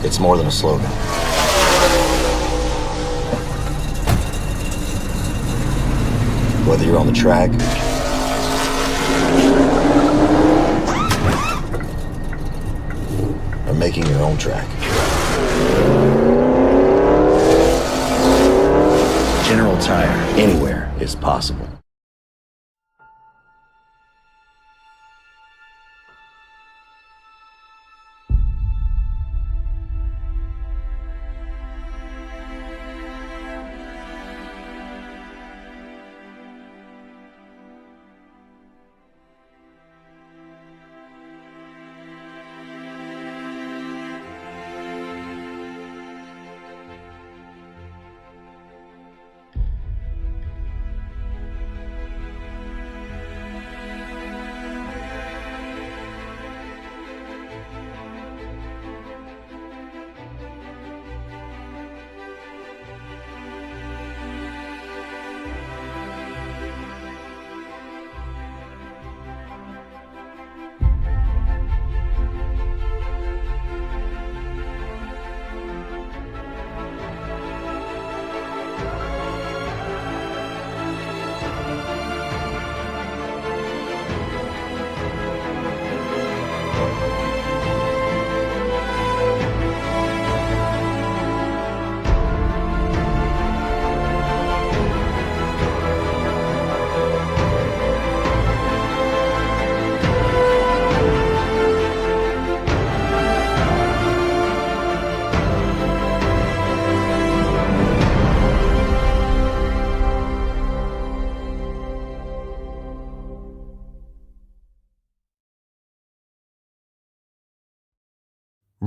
It's more than a slogan. Whether you're on the track or making your own track, General Tire, anywhere is possible.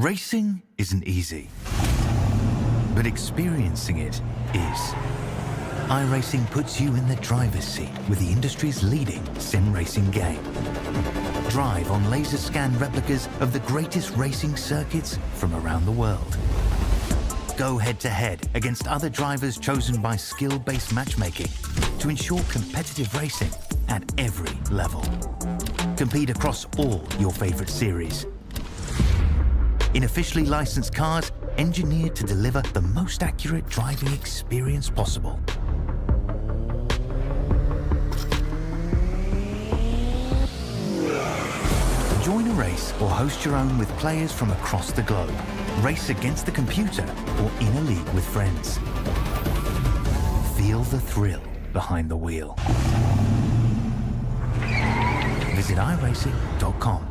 Racing isn't easy, but experiencing it is. iRacing puts you in the driver's seat with the industry's leading sim racing game. Drive on laser scan replicas of the greatest racing circuits from around the world. Go head-to-head against other drivers chosen by skill-based matchmaking to ensure competitive racing at every level. Compete across all your favorite series in officially licensed cars engineered to deliver the most accurate driving experience possible. Join a race or host your own with players from across the globe. Race against the computer or in a league with friends. Feel the thrill behind the wheel. Visit iRacing.com.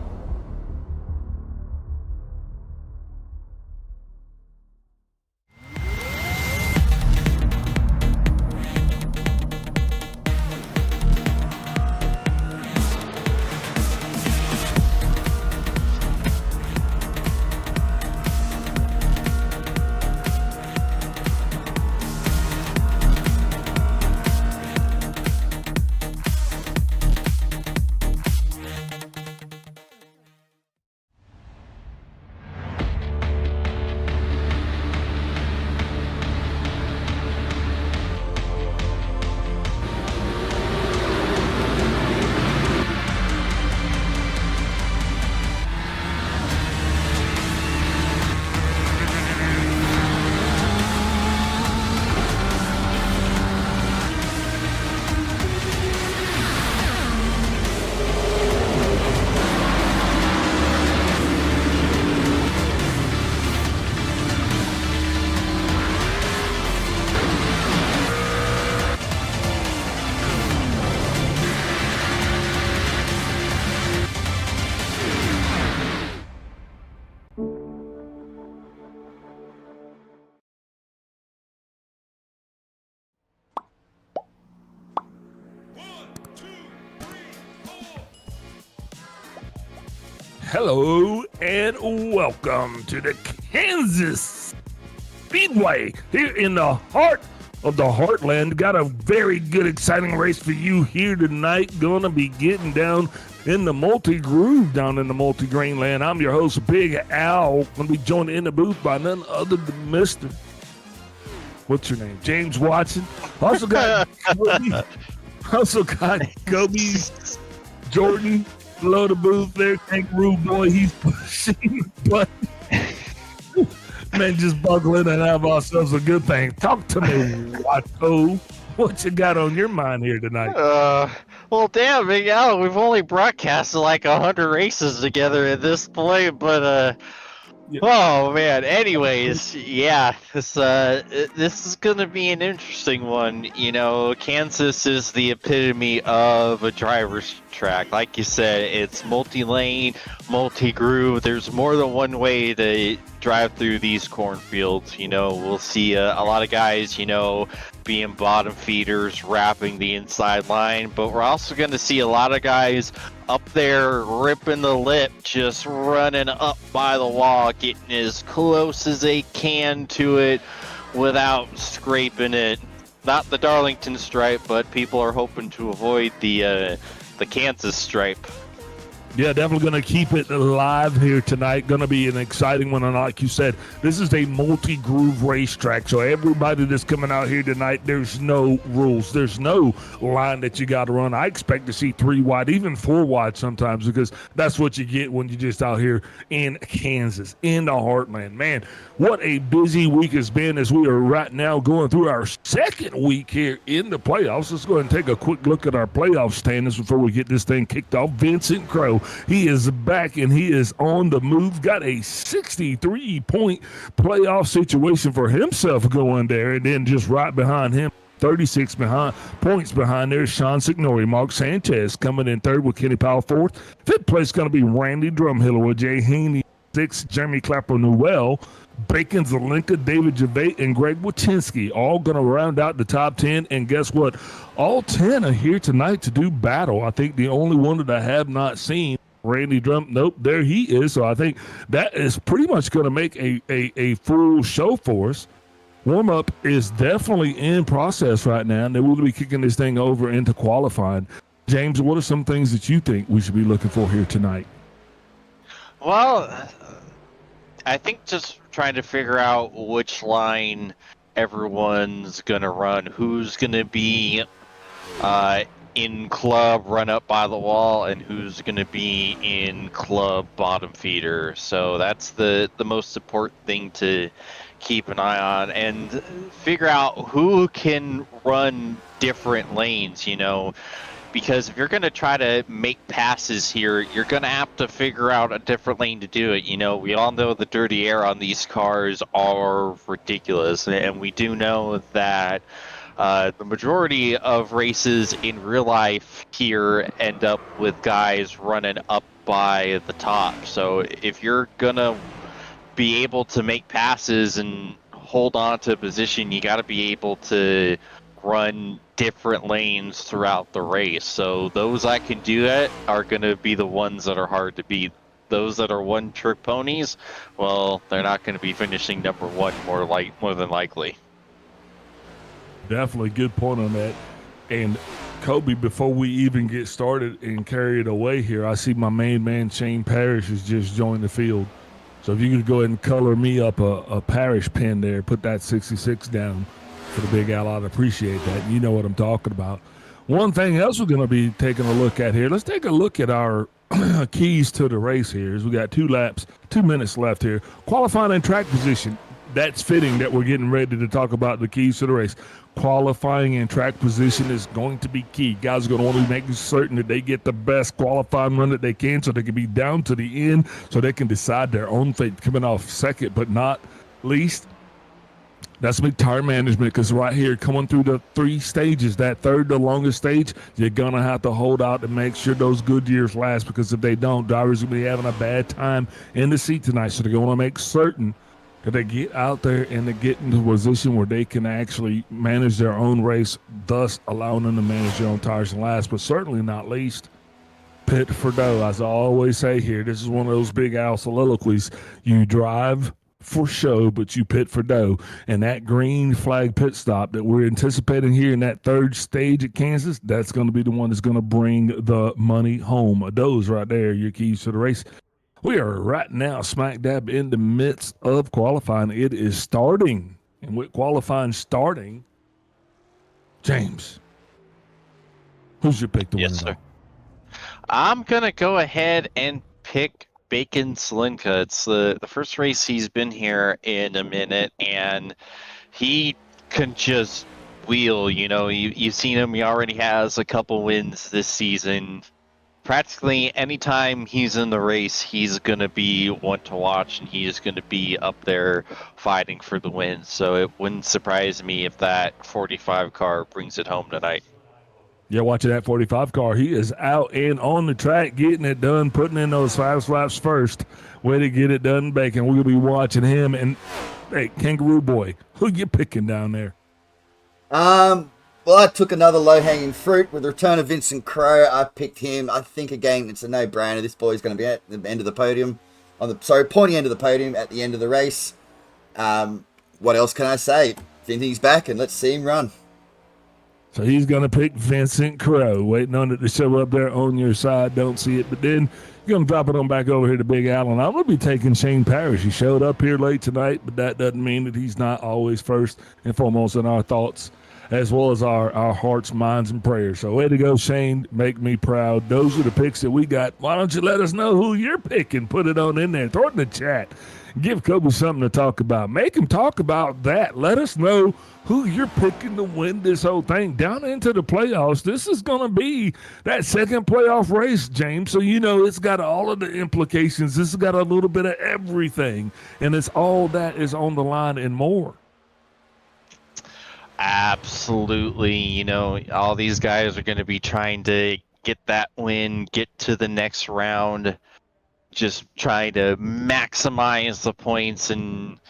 Hello and welcome to the Kansas Speedway here in the heart of the Heartland. Got a very good, exciting race for you here tonight. Gonna be getting down in the multi-groove down in the multi-grain land. I'm your host, Big Al. Gonna be joined in the booth by none other than Mr. What's your name? James Watson. Also got Kobe Jordan below the booth there. Kangaroo Boy, he's pushing the button. Man, just buckle in and have ourselves a good thing. Talk to me, Watto. What you got on your mind here tonight? Well, damn, Miguel, we've only broadcasted like 100 races together at this point, but Yeah. oh man. Anyways, yeah, this is gonna be an interesting one. You know, Kansas is the epitome of a driver's track. Like you said, it's multi-lane, multi-groove. There's more than one way to drive through these cornfields. You know, we'll see a lot of guys, you know, being bottom feeders, wrapping the inside line, but we're also going to see a lot of guys up there ripping the lip, just running up by the wall, getting as close as they can to it without scraping it. Not the Darlington stripe, but people are hoping to avoid the Kansas stripe. Yeah, definitely going to keep it alive here tonight. Going to be an exciting one. And like you said, this is a multi-groove racetrack. So everybody that's coming out here tonight, there's no rules. There's no line that you got to run. I expect to see 3 wide, even 4 wide sometimes, because that's what you get when you're just out here in Kansas, in the heartland. Man, what a busy week has been as we are right now going through our second week here in the playoffs. Let's go ahead and take a quick look at our playoff standings before we get this thing kicked off. Vincent Crow, he is back and he is on the move. Got a 63-point playoff situation for himself going there. And then just right behind him, 36 points behind there, Sean Signori. Mark Sanchez coming in third with Kenny Powell fourth. Fifth place going to be Randy Drumhiller with Jay Haney sixth, Jeremy Clapper Newell, Bacon Zelinka, David Gervais, and Greg Wachinski, all going to round out the top 10. And guess what? All 10 are here tonight to do battle. I think the only one that I have not seen, Randy Drum, nope, there he is. So I think that is pretty much going to make a full show for us. Warm-up is definitely in process right now, and then we'll be kicking this thing over into qualifying. James, what are some things that you think we should be looking for here tonight? Well, I think just trying to figure out which line everyone's going to run, who's going to be in club run up by the wall, and who's going to be in club bottom feeder. So that's the most important thing to keep an eye on, and figure out who can run different lanes, you know. Because if you're going to try to make passes here, you're going to have to figure out a different lane to do it. You know, we all know the dirty air on these cars are ridiculous. And we do know that the majority of races in real life here end up with guys running up by the top. So if you're going to be able to make passes and hold on to a position, you got to be able to run different lanes throughout the race. So those that can do that are going to be the ones that are hard to beat. Those that are one-trick ponies, well, they're not going to be finishing number one more than likely. Definitely good point on that. And Kobe, before we even get started and carry it away here, I see my main man Shane Parrish has just joined the field. So if you could go ahead and color me up a Parrish pin there, put that 66 down for the Big Al, I'd appreciate that. You know what I'm talking about. One thing else we're going to be taking a look at here, let's take a look at our keys to the race here. As we got 2 minutes left here. Qualifying and track position. That's fitting that we're getting ready to talk about the keys to the race. Qualifying and track position is going to be key. Guys are going to want to make certain that they get the best qualifying run that they can, so they can be down to the end, so they can decide their own fate. Coming off second, but not least, that's big tire management, because right here, coming through the 3 stages, that third, the longest stage, you're going to have to hold out to make sure those good years last, because if they don't, drivers will be having a bad time in the seat tonight. So they're going to make certain that they get out there and they get into a position where they can actually manage their own race, thus allowing them to manage their own tires and last. But certainly not least, pit for dough. As I always say here, this is one of those Big Al soliloquies. You drive for show, but you pit for dough. And that green flag pit stop that we're anticipating here in that 3rd stage at Kansas, that's going to be the one that's going to bring the money home. Those right there, your keys to the race. We are right now smack dab in the midst of qualifying. It is starting. And with qualifying starting, James, who's your pick to win? Yes, sir. I'm going to go ahead and pick Bacon Salinka. It's the first race he's been here in a minute, and he can just wheel. You've seen him. He already has a couple wins this season. Practically anytime he's in the race, he's going to be one to watch, and he's going to be up there fighting for the win. So it wouldn't surprise me if that 45 car brings it home tonight. Yeah, watching that 45 car, he is out and on the track, getting it done, putting in those 5 laps first. Way to get it done, Bacon. We'll be watching him. And, hey, Kangaroo Boy, who you picking down there? Well, I took another low-hanging fruit with the return of Vincent Crowe. I picked him. I think, again, it's a no-brainer. This boy's going to be at the end of the podium. Pointy end of the podium at the end of the race. What else can I say? Vinny's back, and let's see him run. So he's going to pick Vincent Crowe, waiting on it to show up there on your side. Don't see it, but then you're going to drop it on back over here to Big Allen. I'm going to be taking Shane Parrish. He showed up here late tonight, but that doesn't mean that he's not always first and foremost in our thoughts, as well as our hearts, minds, and prayers. So way to go, Shane. Make me proud. Those are the picks that we got. Why don't you let us know who you're picking? Put it on in there. Throw it in the chat. Give Kobe something to talk about. Make him talk about that. Let us know who you're picking to win this whole thing. Down into the playoffs, this is going to be that second playoff race, James. So, it's got all of the implications. This has got a little bit of everything. And it's all that is on the line and more. Absolutely. All these guys are going to be trying to get that win, get to the next round, just trying to maximize the points and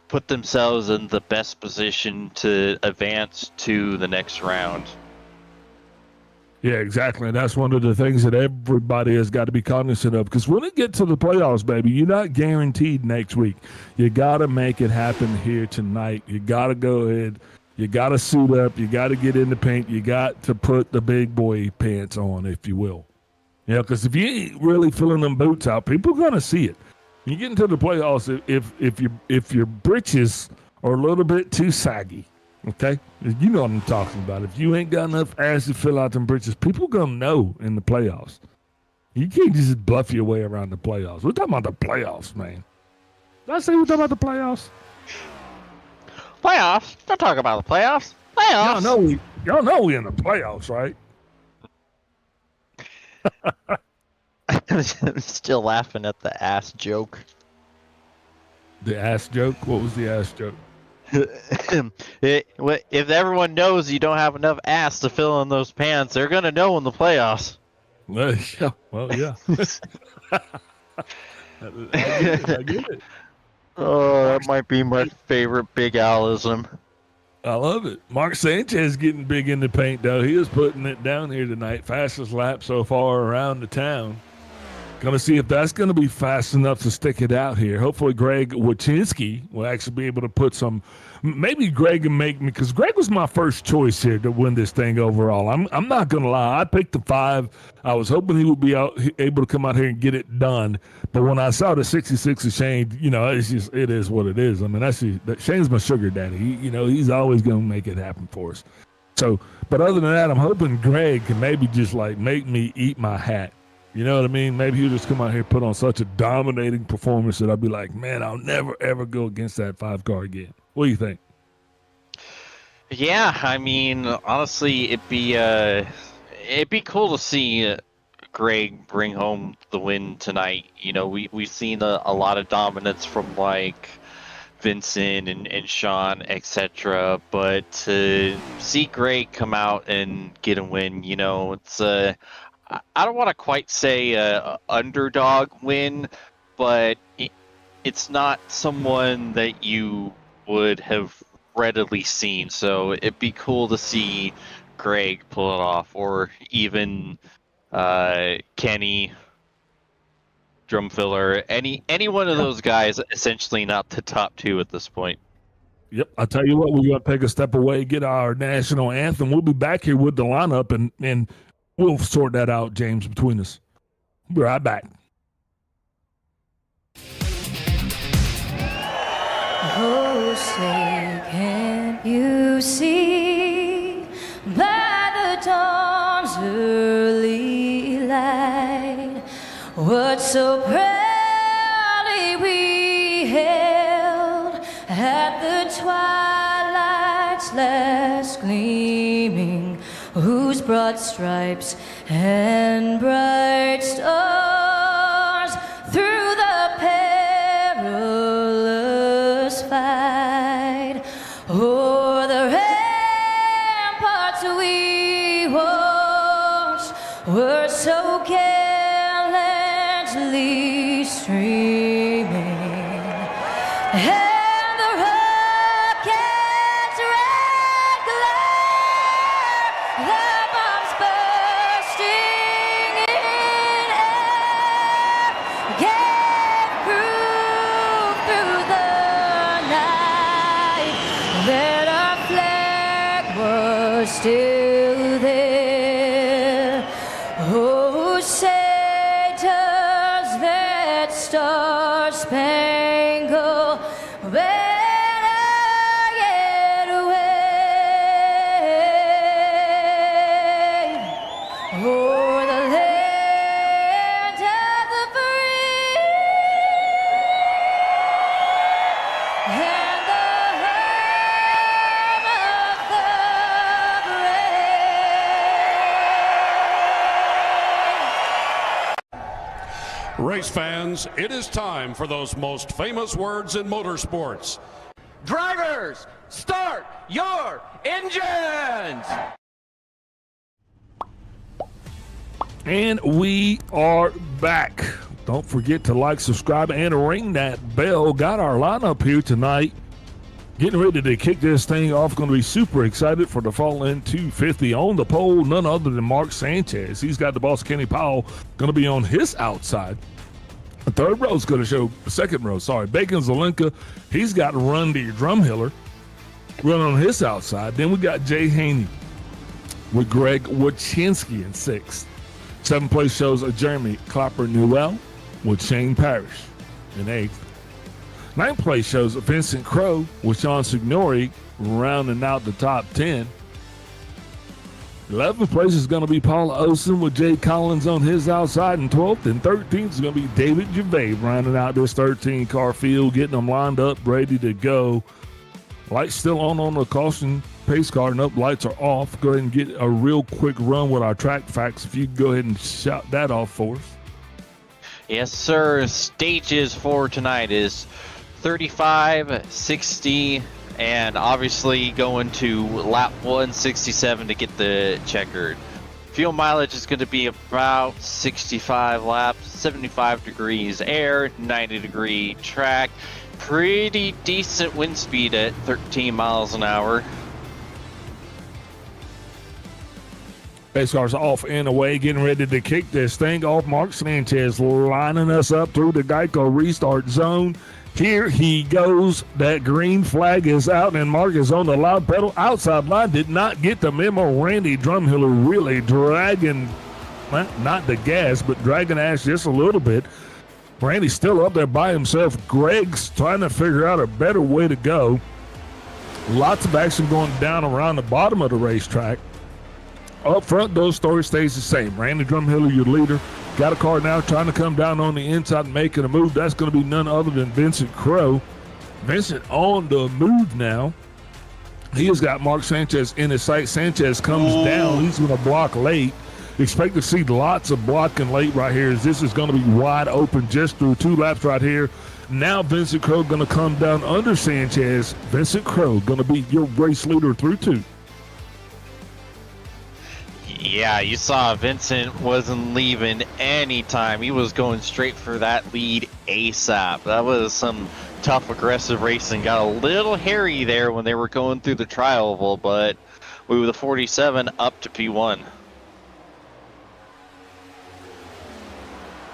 put themselves in the best position to advance to the next round. Yeah, exactly. And that's one of the things that everybody has got to be cognizant of, because when it gets to the playoffs, baby, you're not guaranteed next week. You got to make it happen here tonight. You got to go ahead. You got to suit up. You got to get in the paint. You got to put the big boy pants on, if you will. Because if you ain't really filling them boots out, people are going to see it. When you get into the playoffs, if your britches are a little bit too saggy, okay? You know what I'm talking about. If you ain't got enough ass to fill out them britches, people going to know in the playoffs. You can't just bluff your way around the playoffs. We're talking about the playoffs, man. Did I say we're talking about the playoffs? Playoffs? Don't talk about the playoffs. Playoffs? Y'all know we in the playoffs, right? I'm still laughing at the ass joke. The ass joke? What was the ass joke? If everyone knows you don't have enough ass to fill in those pants, they're going to know in the playoffs. Well, yeah. I get it. Oh, that might be my favorite Big Alism. I love it. Mark Sanchez getting big in the paint, though. He is putting it down here tonight. Fastest lap so far around the town. Going to see if that's going to be fast enough to stick it out here. Hopefully Greg Wachinski will actually be able to put some – maybe Greg can make me – because Greg was my first choice here to win this thing overall. I'm not going to lie. I picked the 5. I was hoping he would be able to come out here and get it done. But when I saw the 66 of Shane, it is what it is. I mean, Shane's my sugar daddy. He's always going to make it happen for us. So, but other than that, I'm hoping Greg can maybe just make me eat my hat. You know what I mean? Maybe he'll just come out here and put on such a dominating performance that I'll be like, man, I'll never, ever go against that 5 car again. What do you think? Yeah, I mean, honestly, it'd be cool to see Greg bring home the win tonight. We've seen a lot of dominance from Vincent and Sean, etc. But to see Greg come out and get a win, it's I don't want to quite say a underdog win, but it's not someone that you would have readily seen. So it'd be cool to see Greg pull it off, or even Kenny, Drumfiller, any one of those guys. Essentially, not the top 2 at this point. Yep, I'll tell you what, we're going to take a step away, get our national anthem. We'll be back here with the lineup, and we'll sort that out, James, between us. We'll be right back. Oh, say, can't you see by the dawn's early light what so precious at the twilight's last gleaming, whose broad stripes and bright stars through the perilous fight o'er the ramparts we watched were so gallantly streaming. And the rocket's red glare, the bombs bursting in air, gave proof through the night that our flag was still there. Oh, say does that star-spangled banner yet wave o'er the land of the free and the home of the brave. Race fans, it is time for those most famous words in motorsports. Drivers, start your engines! And we are back. Don't forget to like, subscribe, and ring that bell. Got our lineup here tonight. Getting ready to kick this thing off. Going to be super excited for the Fall-In 250. On the pole, none other than Mark Sanchez. He's got the boss, Kenny Powell, going to be on his outside. The third row is going to show, second row, sorry, Bacon Zelenka. He's got Rundy Drumhiller running on his outside. Then we got Jay Haney with Greg Wachinski in sixth. Seventh place shows Jeremy Clapper Newell with Shane Parrish in eighth. Ninth place shows Vincent Crowe with Sean Signori rounding out the top 10. 11th place is going to be Paula Olsen with Jay Collins on his outside, and 12th and 13th is going to be David Gervais rounding out this 13-car field, getting them lined up, ready to go. Lights still on the caution pace car, and up lights are off. Go ahead and get a real quick run with our track facts. If you could go ahead and shout that off for us. Yes, sir. Stages for tonight is 35, 60, and obviously going to lap 167 to get the checkered. Fuel mileage is going to be about 65 laps, 75 degrees air, 90 degree track. Pretty decent wind speed at 13 miles an hour. Pace car's off and away, getting ready to kick this thing off. Mark Sanchez lining us up through the Geico restart zone. Here he goes. That green flag is out, and Mark is on the loud pedal. Outside line did not get the memo. Randy Drumhiller really dragging, not the gas, but dragging ass just a little bit. Randy's still up there by himself. Greg's trying to figure out a better way to go. Lots of action going down around the bottom of the racetrack. Up front, those story stays the same. Randy Drumhiller, your leader. Got a car now trying to come down on the inside and making a move. That's going to be none other than Vincent Crowe. Vincent on the move now. He has got Mark Sanchez in his sight. Sanchez comes down. He's going to block late. Expect to see lots of blocking late right here, as this is going to be wide open just through 2 laps right here. Now Vincent Crowe going to come down under Sanchez. Vincent Crowe going to be your race leader through 2. Yeah, you saw Vincent wasn't leaving any time. He was going straight for that lead ASAP. That was some tough, aggressive racing. Got a little hairy there when they were going through the tri-oval, but we were the 47 up to P1.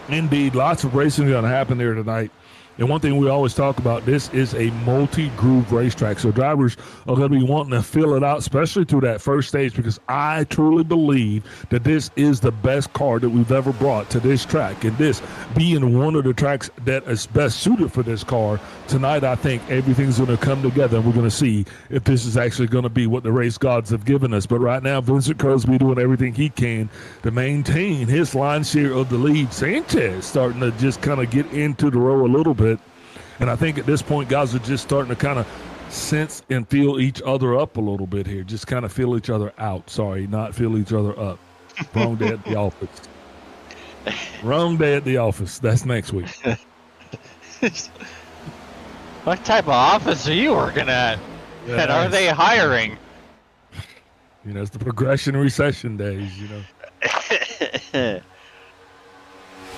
Indeed, lots of racing going to happen there tonight. And one thing we always talk about, this is a multi-groove racetrack. So drivers are going to be wanting to fill it out, especially through that first stage, because I truly believe that this is the best car that we've ever brought to this track. And this being one of the tracks that is best suited for this car, tonight I think everything's going to come together, and we're going to see if this is actually going to be what the race gods have given us. But right now, Vincent Crowe's be doing everything he can to maintain his line share of the lead. Sanchez starting to just kind of get into the row a little bit. And I think at this point, guys are just starting to kind of sense and feel each other up a little bit here. Just kind of feel each other out. Sorry, not feel each other up. Wrong day at the office. Wrong day at the office. That's next week. What type of office are you working at? Yeah, And are they hiring? You know, it's the progression recession days, you know.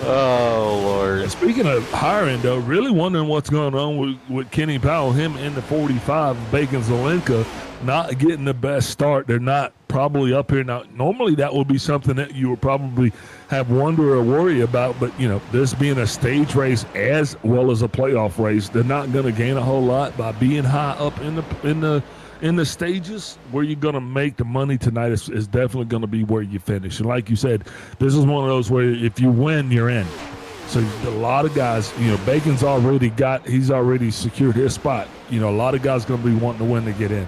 Oh, Lord. And speaking of hiring, though, really wondering what's going on with Kenny Powell, him in the 45, Bacon Zelenka, not getting the best start. They're not probably up here. Now, normally that would be something that you would probably have wonder or worry about, but, you know, this being a stage race as well as a playoff race, they're not going to gain a whole lot by being high up in the stages. Where you're going to make the money tonight is definitely going to be where you finish. And like you said, this is one of those where if you win, you're in. So a lot of guys, you know, Bacon's he's already secured his spot. You know, a lot of guys going to be wanting to win to get in.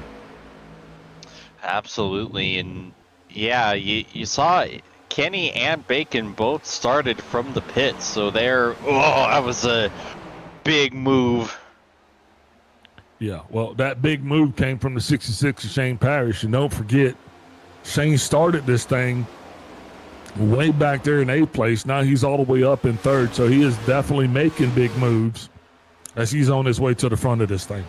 Absolutely. And yeah, you saw Kenny and Bacon both started from the pit. So that was a big move. Yeah, well, that big move came from the 66 of Shane Parrish. And don't forget, Shane started this thing way back there in 8th place. Now he's all the way up in 3rd. So he is definitely making big moves as he's on his way to the front of this thing.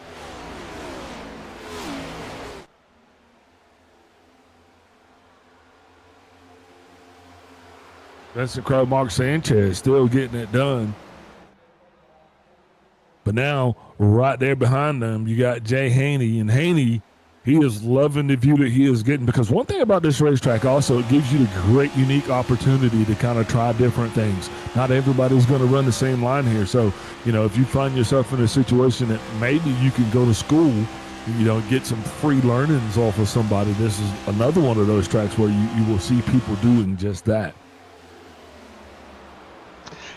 Vincent Crow, Mark Sanchez still getting it done. But now, right there behind them, you got Jay Haney. And Haney, he is loving the view that he is getting. Because one thing about this racetrack also, it gives you the great, unique opportunity to kind of try different things. Not everybody's going to run the same line here. So, you know, if you find yourself in a situation that maybe you can go to school, you know, get some free learnings off of somebody, this is another one of those tracks where you will see people doing just that.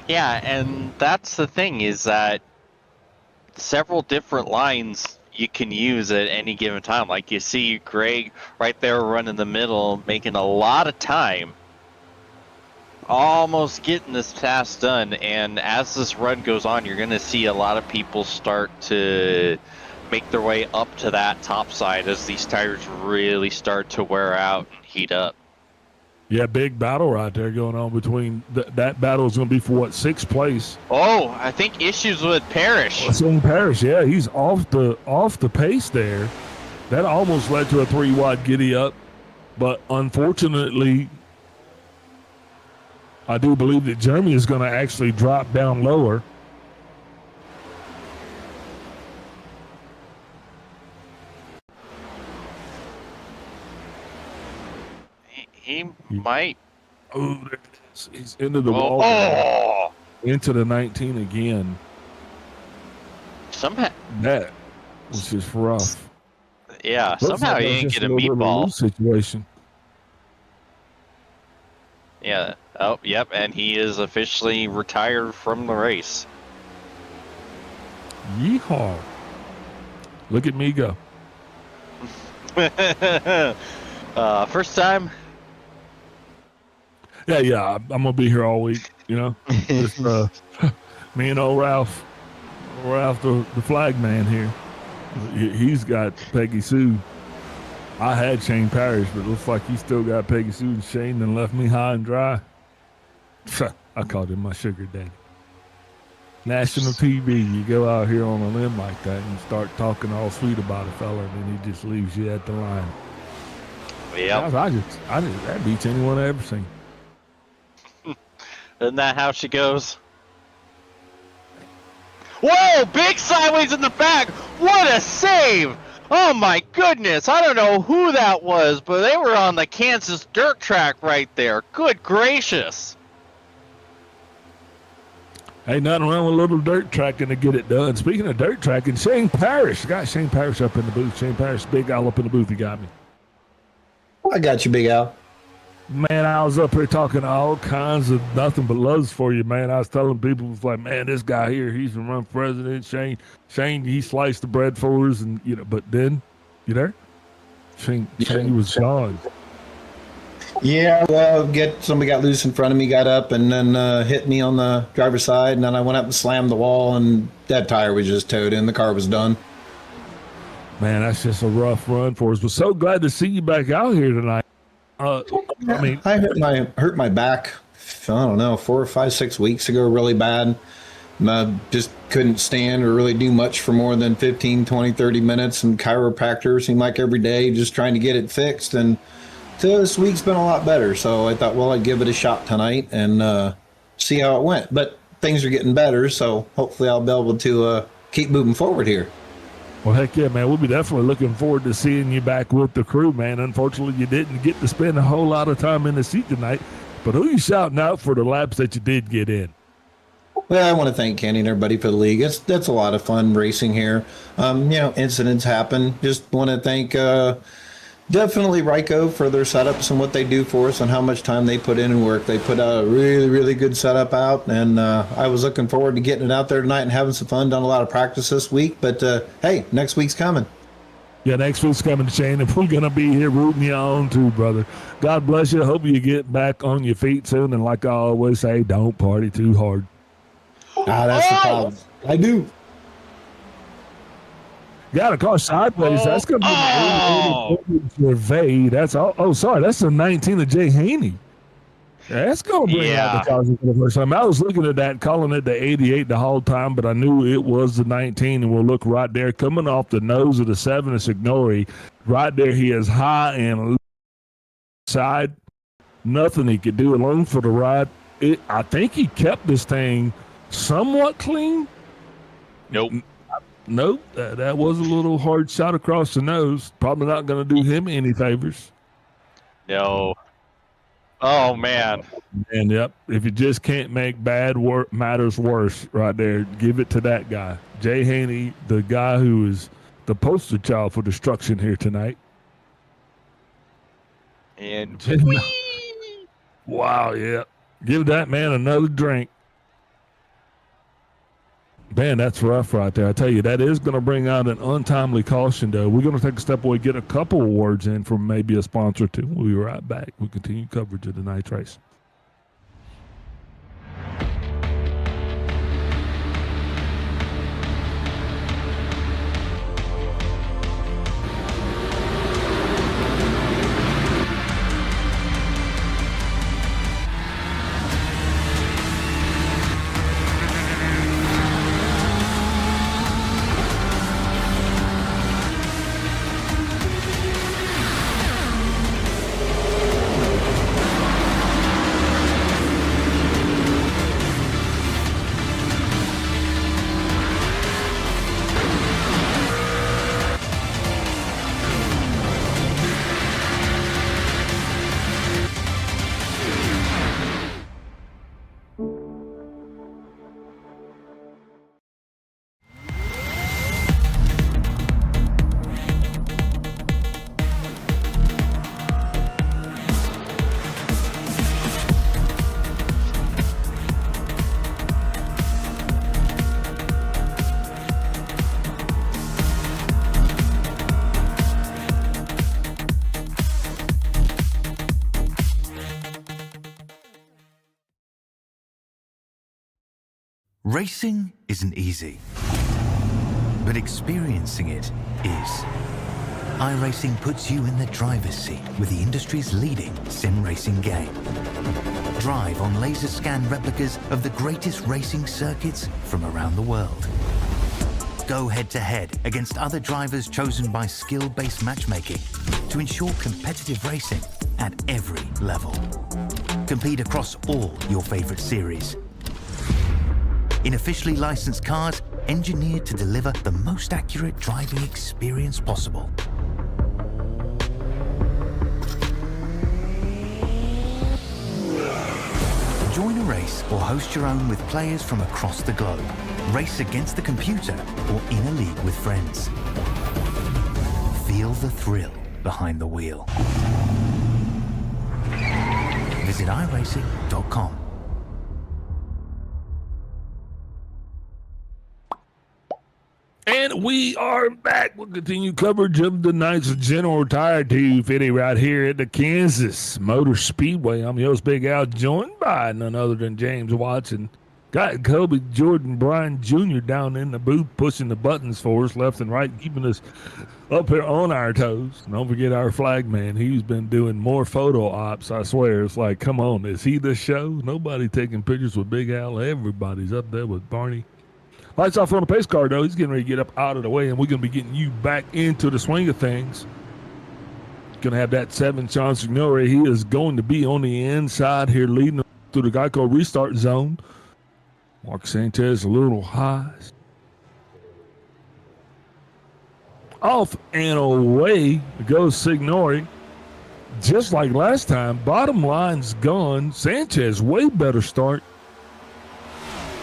Yeah, and that's the thing is that several different lines you can use at any given time. Like you see Greg right there running the middle, making a lot of time, almost getting this task done. And as this run goes on, you're going to see a lot of people start to make their way up to that top side as these tires really start to wear out and heat up. Yeah, big battle right there going on between that battle is going to be for what, 6th place. Oh, I think issues with Parrish. Shane Parrish, yeah, he's off the pace there. That almost led to a 3-wide giddy up, but unfortunately, I do believe that Jeremy is going to actually drop down lower. He might. Oh, there it is. He's into the wall. Oh! Into the 19 again. Somehow. That was just rough. Yeah, Looks somehow like he that was didn't just get a little bit of meatball. loose situation. Yeah. Oh, yep. And he is officially retired from the race. Yeehaw. Look at me go. First time. Yeah, I'm gonna be here all week. You know, just me and old Ralph, the flag man here. He's got Peggy Sue. I had Shane Parrish, but it looks like he still got Peggy Sue and Shane and left me high and dry. I called him my sugar daddy. National TV, you go out here on a limb like that and start talking all sweet about a fella, and then he just leaves you at the line. Yep. That beats anyone I've ever seen. Isn't that how she goes? Whoa! Big sideways in the back! What a save! Oh my goodness! I don't know who that was, but they were on the Kansas dirt track right there. Good gracious! Hey, nothing wrong with a little dirt tracking to get it done. Speaking of dirt tracking, Shane Parrish. Got Shane Parrish up in the booth. Shane Parrish, big Al up in the booth. He got me. I got you, Big Al. Man, I was up here talking all kinds of nothing but loves for you, man. I was telling people, was like, man, this guy here, he's been run for president. Shane, he sliced the bread for us, and but then, you there? Shane was gone. Yeah, well, somebody got loose in front of me, got up, and then hit me on the driver's side, and then I went up and slammed the wall, and that tire was just towed in. The car was done. Man, that's just a rough run for us. But so glad to see you back out here tonight. I mean, I hurt my back. I don't know, 4 or 5, 6 weeks ago, really bad. And I just couldn't stand or really do much for more than 15, 20, 30 minutes. And chiropractor seemed like every day, just trying to get it fixed. And so this week's been a lot better. So I thought, well, I'd give it a shot tonight and see how it went. But things are getting better, so hopefully I'll be able to keep moving forward here. well, heck yeah, man. We'll be definitely looking forward to seeing you back with the crew, man. Unfortunately, you didn't get to spend a whole lot of time in the seat tonight. But who you shouting out for the laps that you did get in? Well, I want to thank Kenny and everybody for the league. That's a lot of fun racing here. Incidents happen. Just want to thank definitely Ryko for their setups and what they do for us and how much time they put in and work. They put out a really, really good setup out, and I was looking forward to getting it out there tonight and having some fun. Done a lot of practice this week, but hey, next week's coming. Yeah, next week's coming, Shane, and we're going to be here rooting you on too, brother. God bless you. Hope you get back on your feet soon, and like I always say, don't party too hard. That's the problem. I do. Got a car sideways. That's going to be an 88 Gervais. That's all. Oh, sorry. That's a 19 of Jay Haney. That's going to bring out the cars for the first time. I was looking at that, calling it the 88 the whole time, but I knew it was the 19, and we'll look right there. Coming off the nose of the 7 of Signori, right there, he is high and side. Nothing he could do alone for the ride. I think he kept this thing somewhat clean. Nope. Nope. That was a little hard shot across the nose. Probably not going to do him any favors. No. Oh, man. And yep, if you just can't make bad matters worse right there, give it to that guy. Jay Haney, the guy who is the poster child for destruction here tonight. And wow, yeah. Give that man another drink. Man, that's rough right there. I tell you, that is going to bring out an untimely caution, though. We're going to take a step away, get a couple of words in from maybe a sponsor, too. We'll be right back. We'll continue coverage of tonight's race. Racing isn't easy, but experiencing it is. iRacing puts you in the driver's seat with the industry's leading sim racing game. Drive on laser scan replicas of the greatest racing circuits from around the world. Go head-to-head against other drivers chosen by skill-based matchmaking to ensure competitive racing at every level. Compete across all your favorite series in officially licensed cars engineered to deliver the most accurate driving experience possible. Join a race or host your own with players from across the globe. Race against the computer or in a league with friends. Feel the thrill behind the wheel. Visit iRacing.com. And we are back. We'll continue coverage of the night's General Tire 250 right here at the Kansas Motor Speedway. I'm your host, Big Al, joined by none other than James Watson. Got Kobe Jordan Bryan Jr. down in the booth pushing the buttons for us left and right, keeping us up here on our toes. Don't forget our flag man. He's been doing more photo ops, I swear. It's like, come on, is he the show? Nobody taking pictures with Big Al. Everybody's up there with Barney. Lights off on the pace car, though. He's getting ready to get up out of the way, and we're going to be getting you back into the swing of things. Going to have that 7 Sean Signore. He is going to be on the inside here leading through the Geico restart zone. Mark Sanchez a little high. Off and away goes Signore. Just like last time, bottom line's gone. Sanchez, way better start.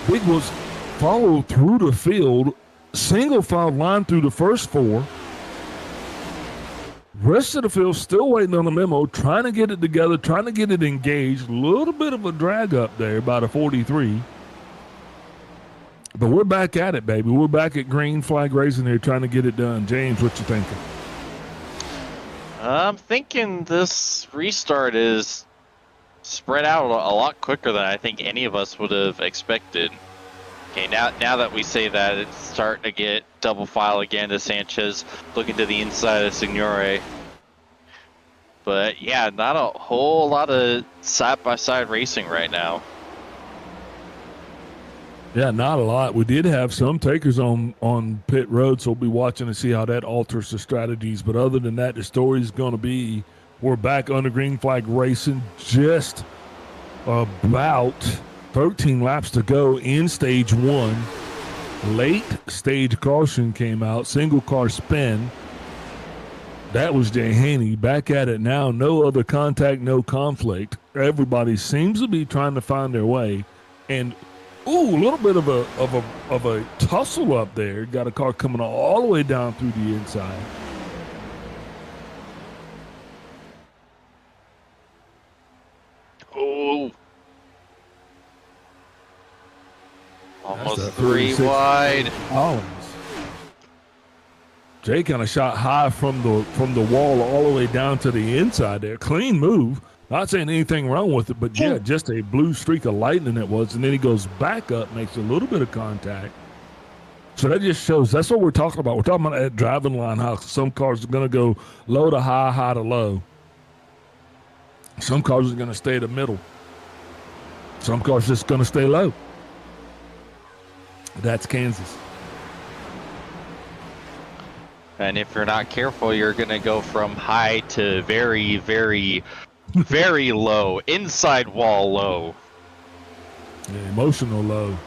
Big was followed through the field. Single file line through the first 4. Rest of the field still waiting on the memo, trying to get it together, trying to get it engaged. A little bit of a drag up there by the 43. But we're back at it, baby. We're back at green flag racing here, trying to get it done. James, what you thinking? I'm thinking this restart is spread out a lot quicker than I think any of us would have expected. Okay, now that we say that, it's starting to get double file again to Sanchez, looking to the inside of Signore. But yeah, not a whole lot of side-by-side racing right now. Yeah, not a lot. We did have some takers on pit road, so we'll be watching to see how that alters the strategies. But other than that, the story's going to be we're back under green flag racing, just about 13 laps to go in stage 1. Late stage caution came out, single car spin. That was Jay Haney. Back at it now, no other contact, no conflict. Everybody seems to be trying to find their way. And a little bit of a tussle up there. Got a car coming all the way down through the inside. Oh, almost 3 36 wide. Collins. Jay kind of shot high from the wall all the way down to the inside there. Clean move. Not saying anything wrong with it, but yeah, just a blue streak of lightning it was. And then he goes back up, makes a little bit of contact. So that just shows, that's what we're talking about. We're talking about that driving line, how some cars are going to go low to high, high to low. Some cars are going to stay in the middle. Some cars just going to stay low. That's Kansas. And if you're not careful, you're going to go from high to very, very, very low. Inside wall low. Yeah, emotional low.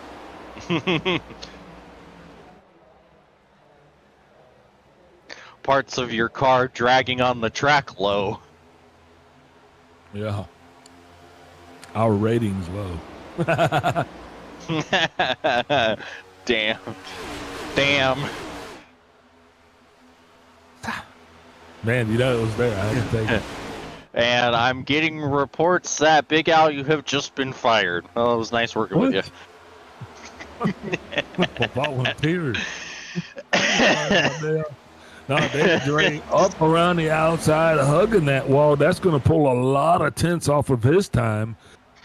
Parts of your car dragging on the track low. Yeah. Our rating's low. Damn. Man, you know it was there. I had to take it. And I'm getting reports that Big Al, you have just been fired. Well, it was nice working with you. Volunteers. No, they drain up around the outside, hugging that wall. That's going to pull a lot of tense off of his time.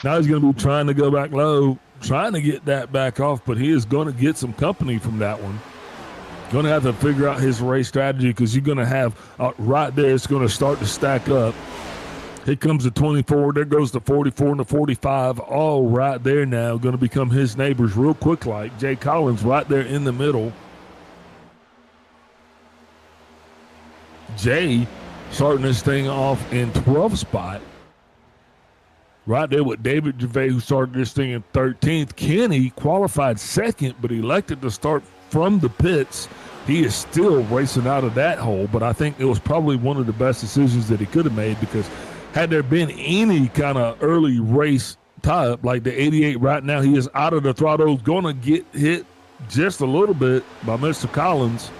Now he's going to be trying to go back low, trying to get that back off, but he is going to get some company from that one. Going to have to figure out his race strategy because you're going to have right there, it's going to start to stack up. Here comes the 24. There goes the 44 and the 45. All right there now. Going to become his neighbors real quick like. Jay Collins right there in the middle. Jay starting this thing off in 12th spot. Right there with David Gervais, who started this thing in 13th. Kenny qualified second, but elected to start from the pits. He is still racing out of that hole, but I think it was probably one of the best decisions that he could have made because had there been any kind of early race tie-up like the 88 right now, he is out of the throttle, going to get hit just a little bit by Mr. Collins.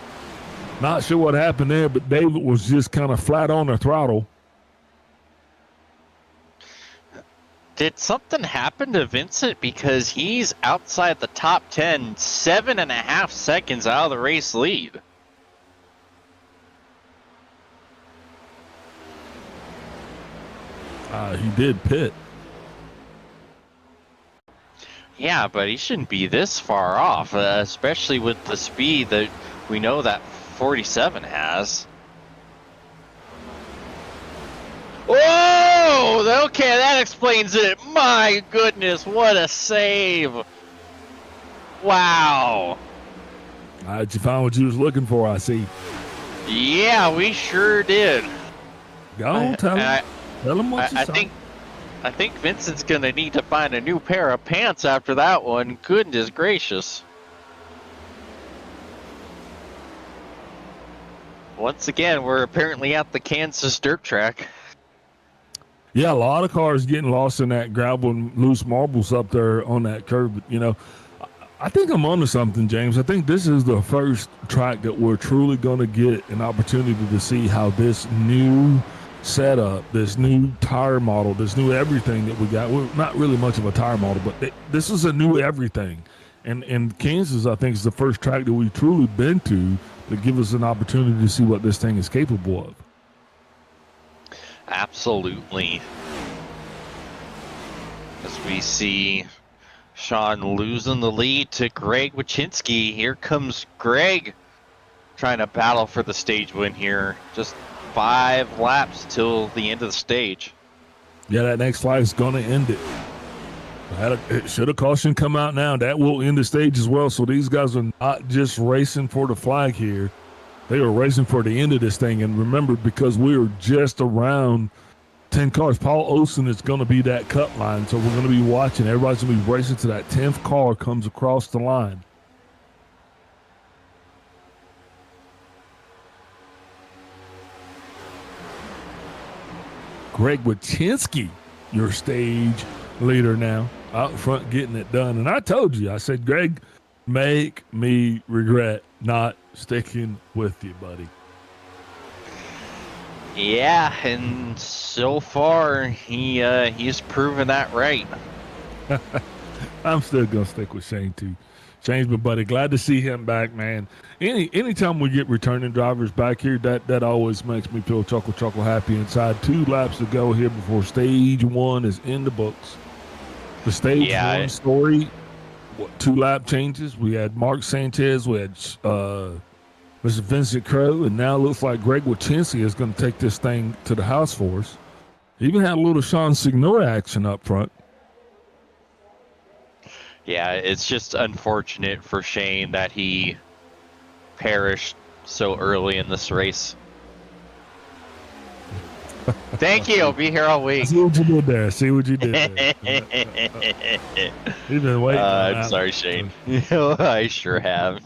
Not sure what happened there, but David was just kind of flat on the throttle. Did something happen to Vincent? Because he's outside the top 10, 7.5 seconds out of the race lead. He did pit. Yeah, but he shouldn't be this far off, especially with the speed that we know that 47 has. Whoa! Okay, that explains it. My goodness, what a save! Wow. Did you find what you was looking for? I see. Yeah, we sure did. Go on, tell him. Tell him what you saw. I think Vincent's gonna need to find a new pair of pants after that one. Goodness gracious. Once again, we're apparently at the Kansas dirt track. Yeah, a lot of cars getting lost in that gravel and loose marbles up there on that curve. But, you know, I think I'm onto something, James. I think this is the first track that we're truly going to get an opportunity to see how this new setup, this new tire model, this new everything that we got. We're not really much of a tire model, but this is a new everything. And Kansas, I think, is the first track that we've truly been to give us an opportunity to see what this thing is capable of. Absolutely. As we see Sean losing the lead to Greg Wychinski. Here comes Greg trying to battle for the stage win here. Just 5 laps till the end of the stage. Yeah, that next flag is going to end it. Should a caution come out now, that will end the stage as well. So these guys are not just racing for the flag here. They are racing for the end of this thing. And remember, because we are just around 10 cars, Paul Olsen is going to be that cut line. So we're going to be watching. Everybody's going to be racing to that 10th car comes across the line. Greg Wychinski, your stage leader now, out front getting it done. And I told you, I said, Greg, make me regret not sticking with you, buddy. Yeah, and so far he's proven that right. I'm still gonna stick with Shane too. Shane's my buddy. Glad to see him back, man. Anytime we get returning drivers back here, that always makes me feel chuckle happy inside. 2 laps to go here before stage 1 is in the books. The stage 1 story, 2 lap changes. We had Mark Sanchez, we had Mr. Vincent Crowe, and now it looks like Greg Wychinski is going to take this thing to the house for us. Even had a little Sean Signore action up front. Yeah, it's just unfortunate for Shane that he perished so early in this race. Thank you. I'll be here all week. See what you did there. You've been waiting. I'm sorry, Shane. I sure have.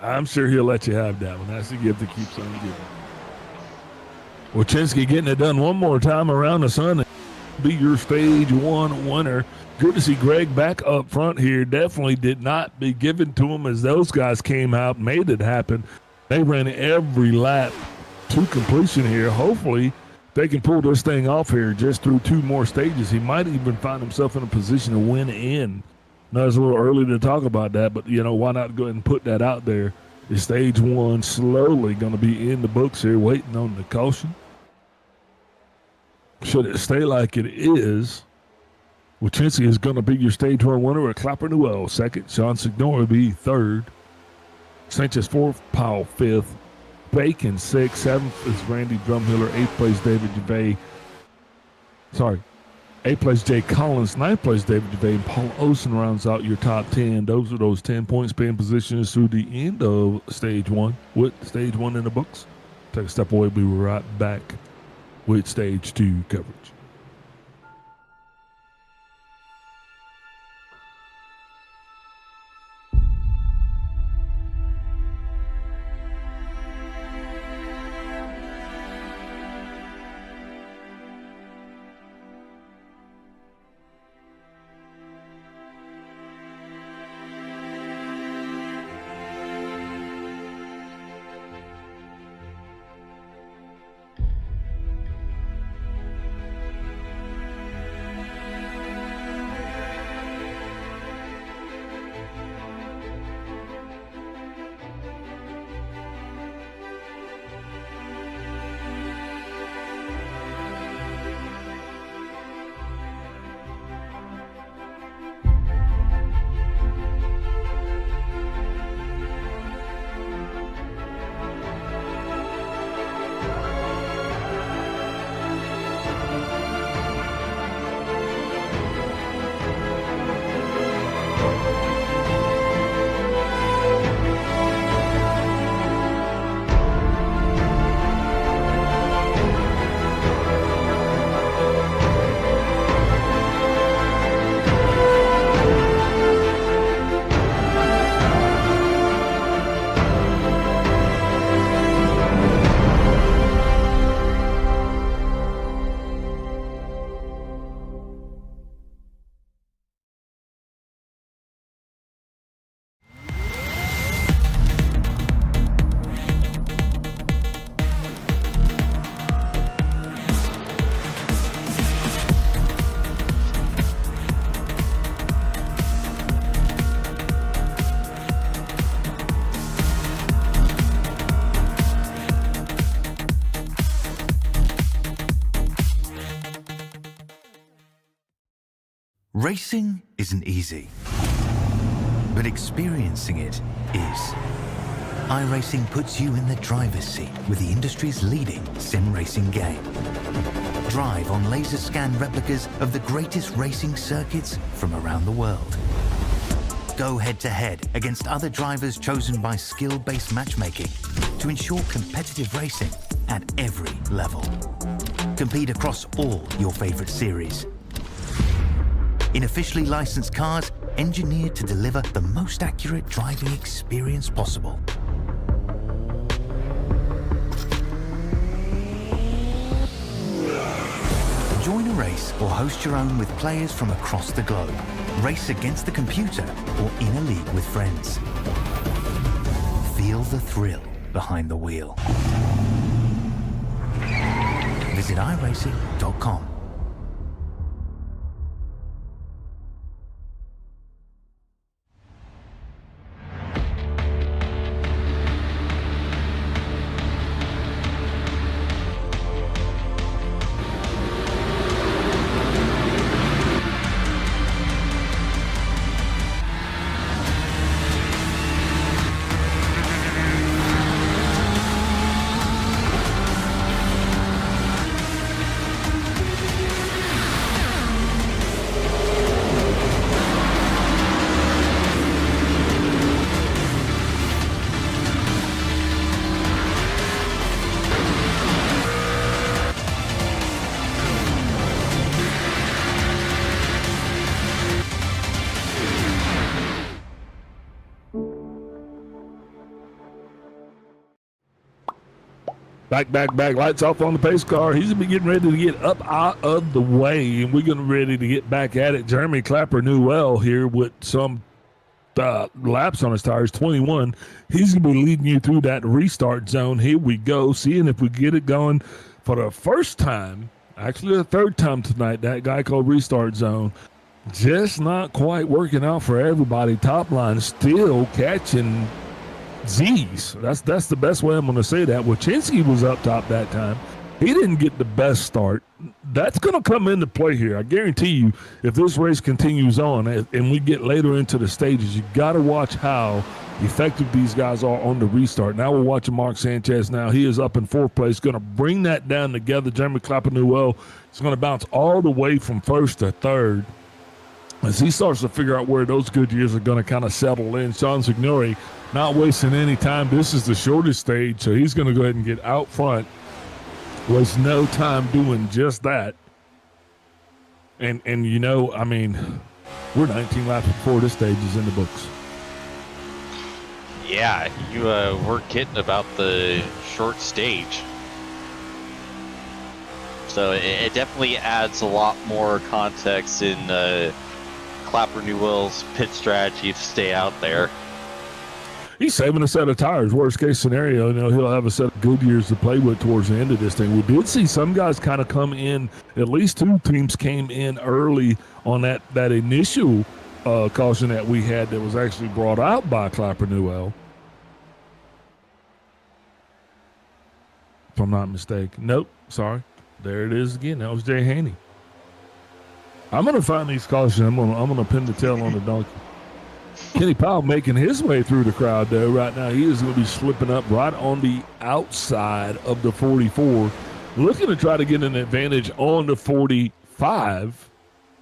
I'm sure he'll let you have that one. That's the gift that keeps on giving. Wychinski getting it done one more time around the sun and be your stage 1 winner. Good to see Greg back up front here. Definitely did not be given to him as those guys came out and made it happen. They ran every lap to completion here. Hopefully they can pull this thing off here just through 2 more stages. He might even find himself in a position to win in. Now, it's a little early to talk about that, but, why not go ahead and put that out there? Is stage 1 slowly going to be in the books here, waiting on the caution? Should it stay like it is, Wychinski is going to be your stage 1 winner at Clapper Newell second. Sean Signore will be third. Sanchez 4th, Powell 5th. Bacon 6th. 7th is Randy Drumhiller. 8th place David Gervais. 8th place Jay Collins. 9th place David Gervais. And Paul Olsen rounds out your top 10. Those are those 10 point span positions through the end of stage 1 with stage 1 in the books. Take a step away. We will be right back with stage 2 coverage. Racing isn't easy, but experiencing it is. iRacing puts you in the driver's seat with the industry's leading sim racing game. Drive on laser scan replicas of the greatest racing circuits from around the world. Go head-to-head against other drivers chosen by skill-based matchmaking to ensure competitive racing at every level. Compete across all your favorite series. In officially licensed cars, engineered to deliver the most accurate driving experience possible. Join a race or host your own with players from across the globe. Race against the computer or in a league with friends. Feel the thrill behind the wheel. Visit iRacing.com. Back, lights off on the pace car. He's going to be getting ready to get up out of the way, and we're going to be ready to get back at it. Jeremy Clapper Newell here with some laps on his tires, 21. He's going to be leading you through that restart zone. Here we go, seeing if we get it going for the first time, actually the third time tonight, that guy called Restart Zone. Just not quite working out for everybody. Top line still catching Z's. That's the best way I'm going to say that. Wachinski was up top that time. He didn't get the best start. That's going to come into play here. I guarantee you, if this race continues on and we get later into the stages, you got to watch how effective these guys are on the restart. Now we're watching Mark Sanchez now. He is up in fourth place, going to bring that down together. Jeremy Clapper Newell is going to bounce all the way from first to third as he starts to figure out where those good years are going to kind of settle in. Sean Signori not wasting any time. This is the shortest stage, so he's going to go ahead and get out front. Was no time doing just that. And you know, I mean, we're 19 laps before this stage is in the books. Yeah, you weren't kidding about the short stage. So it definitely adds a lot more context in Clapper Newell's pit strategy to stay out there. He's saving a set of tires. Worst case scenario, you know, he'll have a set of Goodyears to play with towards the end of this thing. We did see some guys kind of come in. At least two teams came in early on that initial caution that we had that was actually brought out by Clapper Newell, if I'm not mistaken. Nope, sorry. There it is again. That was Jay Haney. I'm going to find these cautions. I'm going to pin the tail on the donkey. Kenny Powell making his way through the crowd, though. Right now, he is going to be slipping up right on the outside of the 44, looking to try to get an advantage on the 45.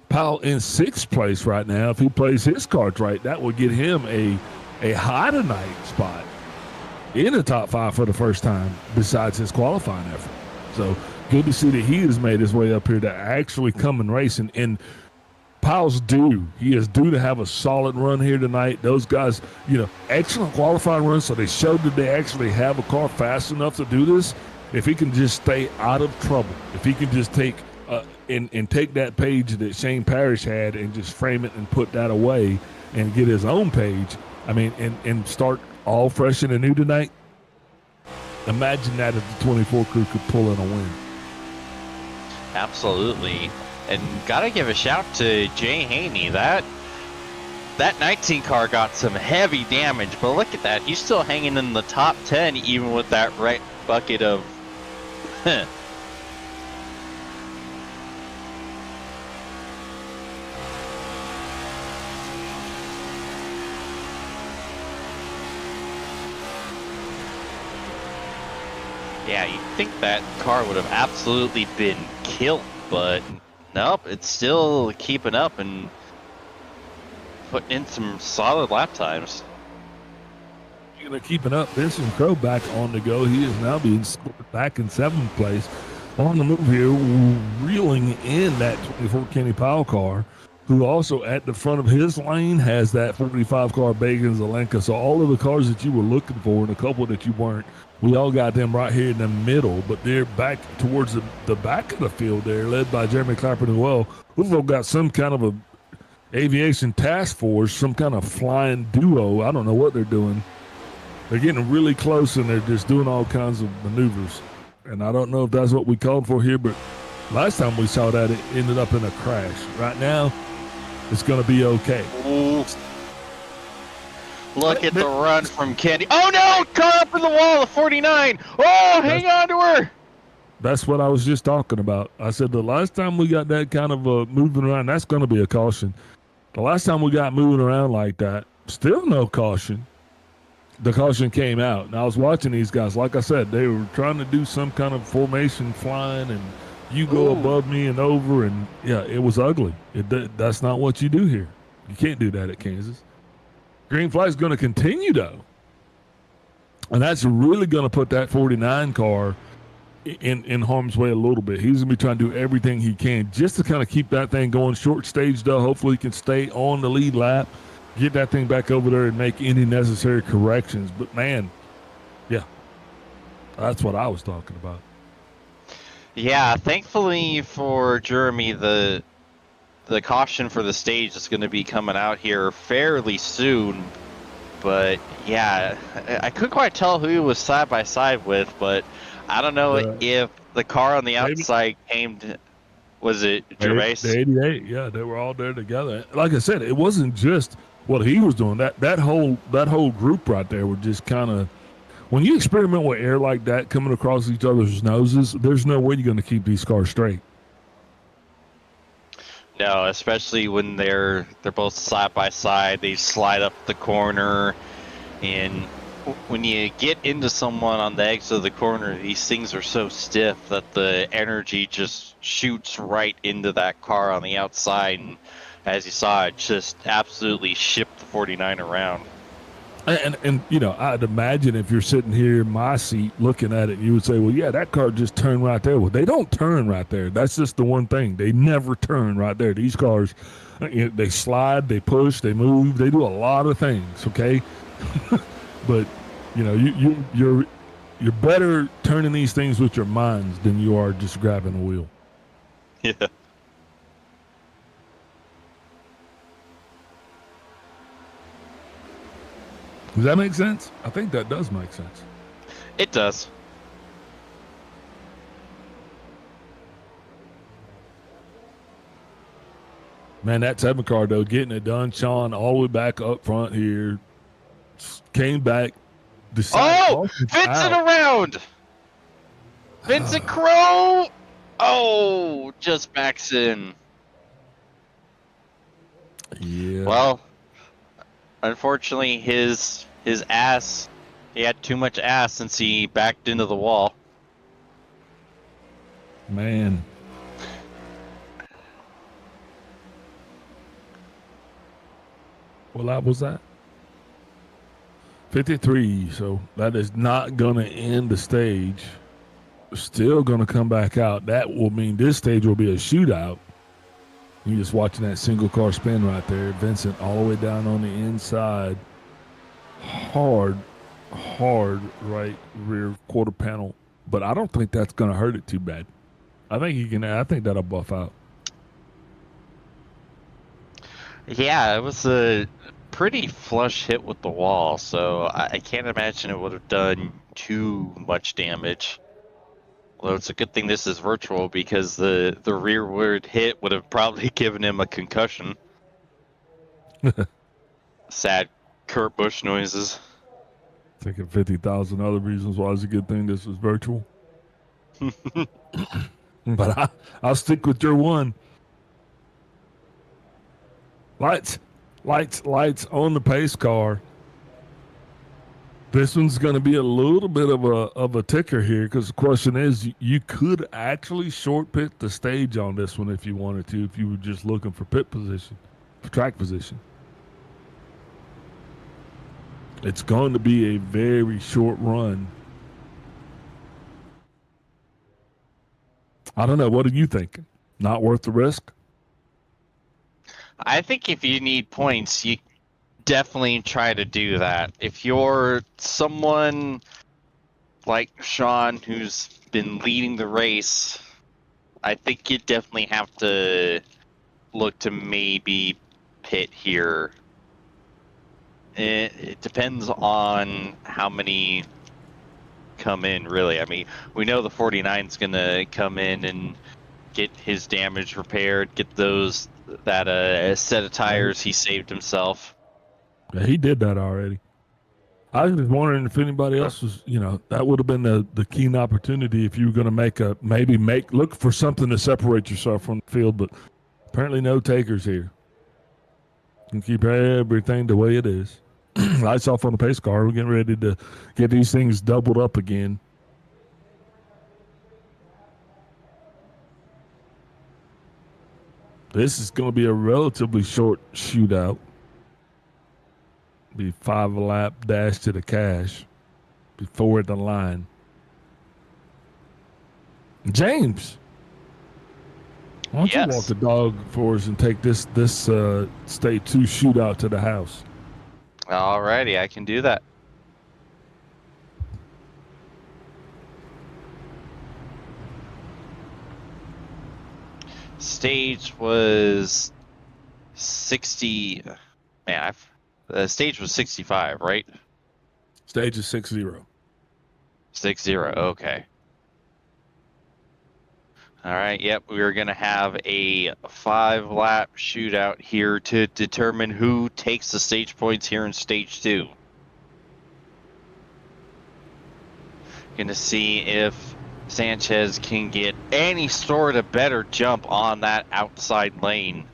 Powell in sixth place right now. If he plays his cards right, that will get him a high tonight spot in the top five for the first time besides his qualifying effort. So good to see that he has made his way up here to actually come and race. And Powell's due. He is due to have a solid run here tonight. Those guys, you know, excellent qualifying runs, so they showed that they actually have a car fast enough to do this. If he can just stay out of trouble, if he can just take and take that page that Shane Parrish had and just frame it and put that away and get his own page, I mean, and start all fresh and anew tonight, imagine that if the 24 crew could pull in a win. Absolutely. And gotta give a shout to Jay Haney. That 19 car got some heavy damage, but look at that. He's still hanging in the top 10 even with that right bucket of... Yeah, you'd think that car would have absolutely been killed, but nope, it's still keeping up and putting in some solid lap times. Speaking of keeping up, Vincent Crow back on the go. He is now being scored back in 7th place. On the move here, reeling in that 24 Kenny Powell car, who also at the front of his lane has that 45 car Bagan Zelenka. So all of the cars that you were looking for and a couple that you weren't, we all got them right here in the middle, but they're back towards the back of the field there, led by Jeremy Clapper as well. We've all got some kind of a aviation task force, some kind of flying duo. I don't know what they're doing. They're getting really close and they're just doing all kinds of maneuvers. And I don't know if that's what we called for here, but last time we saw that, it ended up in a crash. Right now, it's going to be okay. Ooh. Look at the run from Kenny. Oh no! Car up in the wall, the 49. Oh, hang on to her. That's what I was just talking about. I said the last time we got that kind of moving around, that's going to be a caution. The last time we got moving around like that, still no caution. The caution came out, and I was watching these guys. Like I said, they were trying to do some kind of formation flying, and you go above me and over, and yeah, it was ugly. That's not what you do here. You can't do that at Kansas. Green flag's going to continue, though, and that's really going to put that 49 car in harm's way a little bit. He's going to be trying to do everything he can just to kind of keep that thing going. Short stage, though, hopefully he can stay on the lead lap, get that thing back over there and make any necessary corrections. But, man, yeah, that's what I was talking about. Yeah, thankfully for Jeremy, the caution for the stage is going to be coming out here fairly soon. But, yeah, I couldn't quite tell who he was side by side with, but I don't know if the car on the outside came to, was it Gervais? The 88, yeah, they were all there together. Like I said, it wasn't just what he was doing. That whole group right there were just kind of, when you experiment with air like that coming across each other's noses, there's no way you're going to keep these cars straight. No, especially when they're both side by side. They slide up the corner, and when you get into someone on the exit of the corner, these things are so stiff that the energy just shoots right into that car on the outside, and as you saw, it just absolutely shipped the 49 around. And you know, I'd imagine if you're sitting here in my seat looking at it, you would say, well, yeah, that car just turned right there. Well, they don't turn right there. That's just the one thing. They never turn right there. These cars, you know, they slide, they push, they move, they do a lot of things, okay? But, you know, you're better turning these things with your minds than you are just grabbing a wheel. Yeah. Does that make sense? I think that does make sense. It does. Man, that 7 car, though, getting it done. Sean all the way back up front here. Came back. Oh! Vincent around! Vincent Crow! Oh! Just backs in. Yeah. Well, unfortunately, his ass, he had too much ass since he backed into the wall. Man. What lap was that? 53. So that is not going to end the stage. Still going to come back out. That will mean this stage will be a shootout. You're just watching that single car spin right there. Vincent all the way down on the inside. Hard right rear quarter panel. But I don't think that's going to hurt it too bad. I think that'll buff out. Yeah, it was a pretty flush hit with the wall, so I can't imagine it would have done too much damage. Well, it's a good thing this is virtual because the rearward hit would have probably given him a concussion. Sad Kurt Busch noises. Thinking 50,000 other reasons why it's a good thing this is virtual. But I'll stick with your one. Lights on the pace car. This one's going to be a little bit of a ticker here because the question is, you could actually short pit the stage on this one if you wanted to, if you were just looking for pit position, for track position. It's going to be a very short run. I don't know. What are you thinking? Not worth the risk? I think if you need points, you definitely try to do that. If you're someone like Sean who's been leading the race, I think you definitely have to look to maybe pit here. It depends on how many come in, really. I mean, we know the 49's going to come in and get his damage repaired, get that set of tires he saved himself. Yeah, he did that already. I was just wondering if anybody else was, that would have been the keen opportunity if you were going to look for something to separate yourself from the field, but apparently no takers here. And keep everything the way it is. Lights off on the pace car. We're getting ready to get these things doubled up again. This is going to be a relatively short shootout. Be 5 lap dash to the cash before at the line. James, why don't you walk the dog for us and take this state 2 shootout to the house? Alrighty, I can do that. Stage was 60. Man, the stage was 65, right? Stage is 6-0. 6-0, okay. All right, yep, we're going to have a 5-lap shootout here to determine who takes the stage points here in stage 2. Going to see if Sanchez can get any sort of better jump on that outside lane.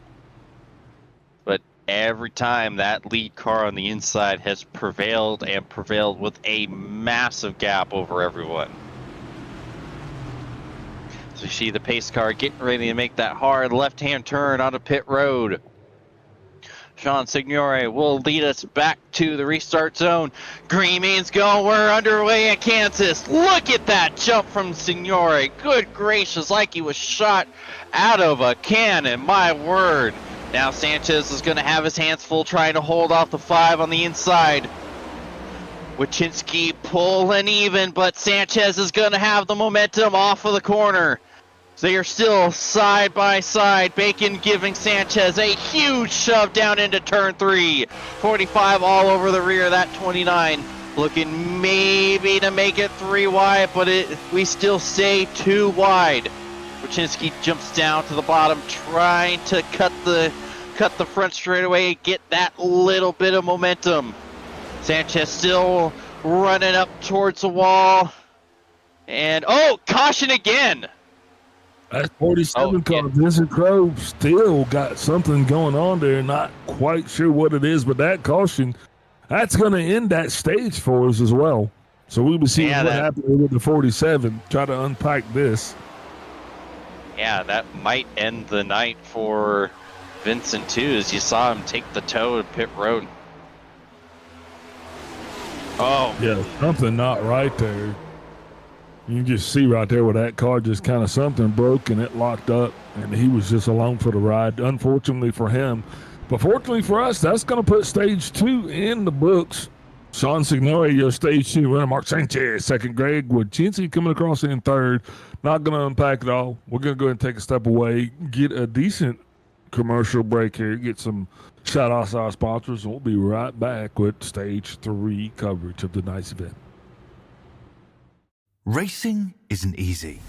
But every time that lead car on the inside has prevailed with a massive gap over everyone. So you see the pace car getting ready to make that hard left-hand turn onto pit road. Sean Signore will lead us back to the restart zone. Green means go. We're underway at Kansas. Look at that jump from Signore. Good gracious, like he was shot out of a cannon. My word. Now Sanchez is going to have his hands full trying to hold off the 5 on the inside. Wachinski pulling even, but Sanchez is going to have the momentum off of the corner. They are still side by side. Bacon giving Sanchez a huge shove down into turn 3. 45 all over the rear of that 29. Looking maybe to make it 3 wide, but we still stay 2 wide. Wachinski jumps down to the bottom, trying to cut the front straightaway, get that little bit of momentum. Sanchez still running up towards the wall. And, caution again. That 47 car, Vincent Crowe, still got something going on there. Not quite sure what it is, but that caution, that's going to end that stage for us as well. So we'll be seeing what happens with the 47. Try to unpack this. Yeah, that might end the night for Vincent too, as you saw him take the toe at pit road. Oh. Yeah, something not right there. You can just see right there where that car just kind of something broke and it locked up, and he was just along for the ride, unfortunately for him. But fortunately for us, that's going to put stage 2 in the books. Sean Signore, your stage 2 winner. Mark Sanchez, second. Greg Wachinski coming across in third. Not going to unpack it all. We're going to go ahead and take a step away, get a decent commercial break here, get some shout-outs to our sponsors, and we'll be right back with stage 3 coverage of tonight's event. Racing isn't easy,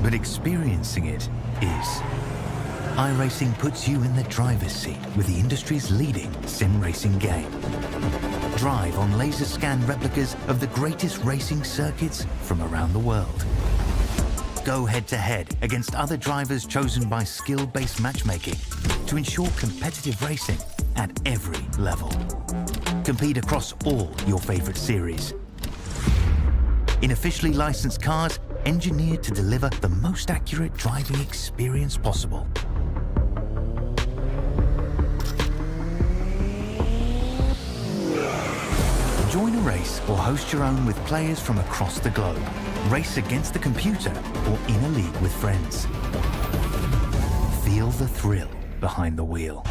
but experiencing it is. iRacing puts you in the driver's seat with the industry's leading sim racing game. Drive on laser scan replicas of the greatest racing circuits from around the world. Go head-to-head against other drivers chosen by skill-based matchmaking to ensure competitive racing at every level. Compete across all your favorite series. In officially licensed cars, engineered to deliver the most accurate driving experience possible. Join a race or host your own with players from across the globe. Race against the computer or in a league with friends. Feel the thrill behind the wheel.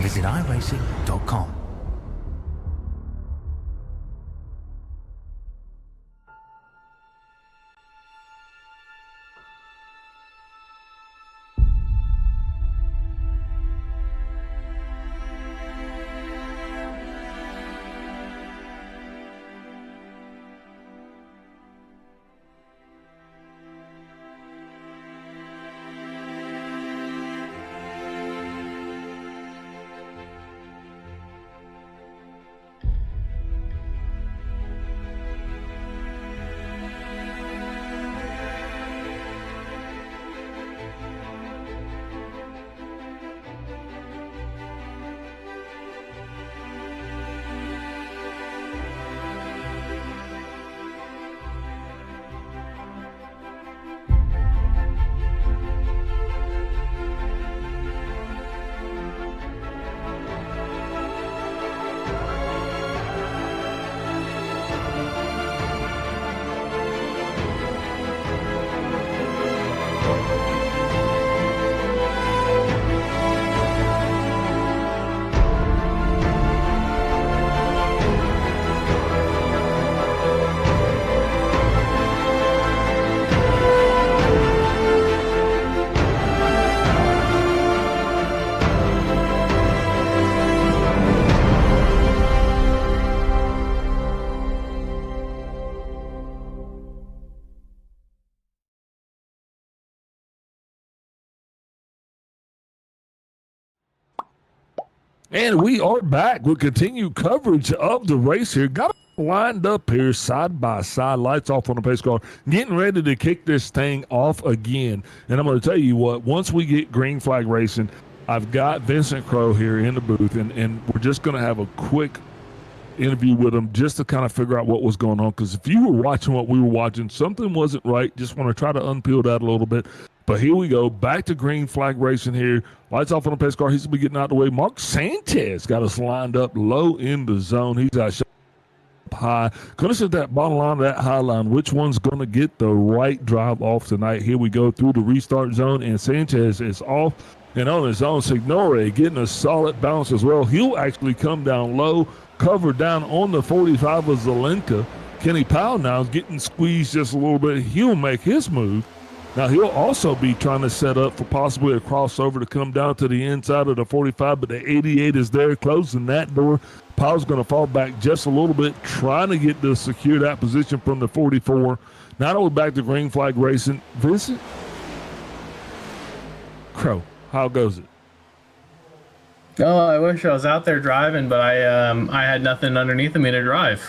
Visit iRacing.com. And we are back with continued coverage of the race here. Got lined up here side by side, lights off on the pace car, getting ready to kick this thing off again. And I'm going to tell you what, once we get green flag racing, I've got Vincent Crow here in the booth, and we're just going to have a quick interview with him just to kind of figure out what was going on. Because if you were watching what we were watching, something wasn't right. Just want to try to unpeel that a little bit. But here we go, back to green flag racing here. Lights off on the pace car. He's going to be getting out of the way. Mark Sanchez got us lined up low in the zone. He's got shot up high. Going to set that bottom line of that high line. Which one's going to get the right drive off tonight? Here we go through the restart zone, and Sanchez is off. And on his own, Signore getting a solid bounce as well. He'll actually come down low, cover down on the 45 of Zelenka. Kenny Powell now is getting squeezed just a little bit. He'll make his move. Now, he'll also be trying to set up for possibly a crossover to come down to the inside of the 45, but the 88 is there closing that door. Powell's going to fall back just a little bit, trying to get to secure that position from the 44. Now we're back to green flag racing. Vincent Crow, how goes it? Oh, I wish I was out there driving, but I had nothing underneath of me to drive.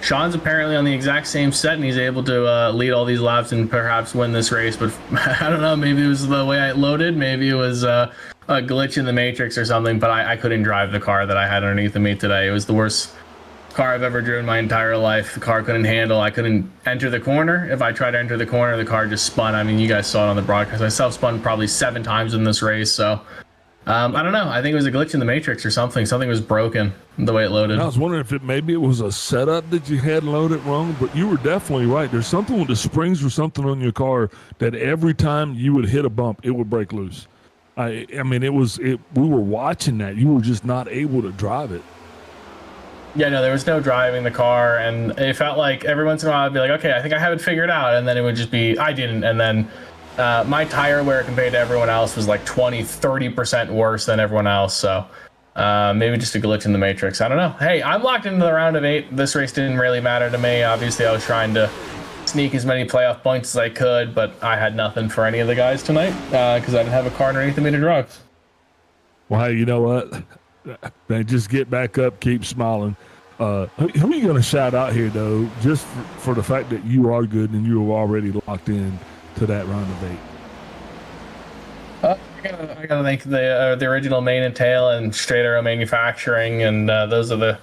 Sean's apparently on the exact same set, and he's able to lead all these laps and perhaps win this race. But I don't know, maybe it was the way I loaded. Maybe it was a glitch in the matrix or something, but I couldn't drive the car that I had underneath of me today. It was the worst car I've ever driven my entire life. The car couldn't handle. I couldn't enter the corner. If I tried to enter the corner, the car just spun. I mean, you guys saw it on the broadcast. I self-spun probably 7 times in this race, so... I don't know. I think it was a glitch in the matrix or something. Something was broken the way it loaded. I was wondering if maybe it was a setup that you had loaded wrong, but you were definitely right. There's something with the springs or something on your car that every time you would hit a bump, it would break loose. I mean, we were watching that. You were just not able to drive it. Yeah, no, there was no driving the car, and it felt like every once in a while I'd be like, okay, I think I have it figured out, and then it would just be, I didn't, and then my tire wear compared to everyone else was like 20-30% worse than everyone else, so maybe just a glitch in the matrix. I don't know. Hey, I'm locked into the round of 8. This race didn't really matter to me. Obviously, I was trying to sneak as many playoff points as I could, but I had nothing for any of the guys tonight because I didn't have a car underneath me to drive. Well, hey, you know what? Man, just get back up, keep smiling. Who are you going to shout out here, though, just for the fact that you are good and you are already locked in to that round of 8? I gotta thank the original Mane and Tail and Straight Arrow Manufacturing, and those are the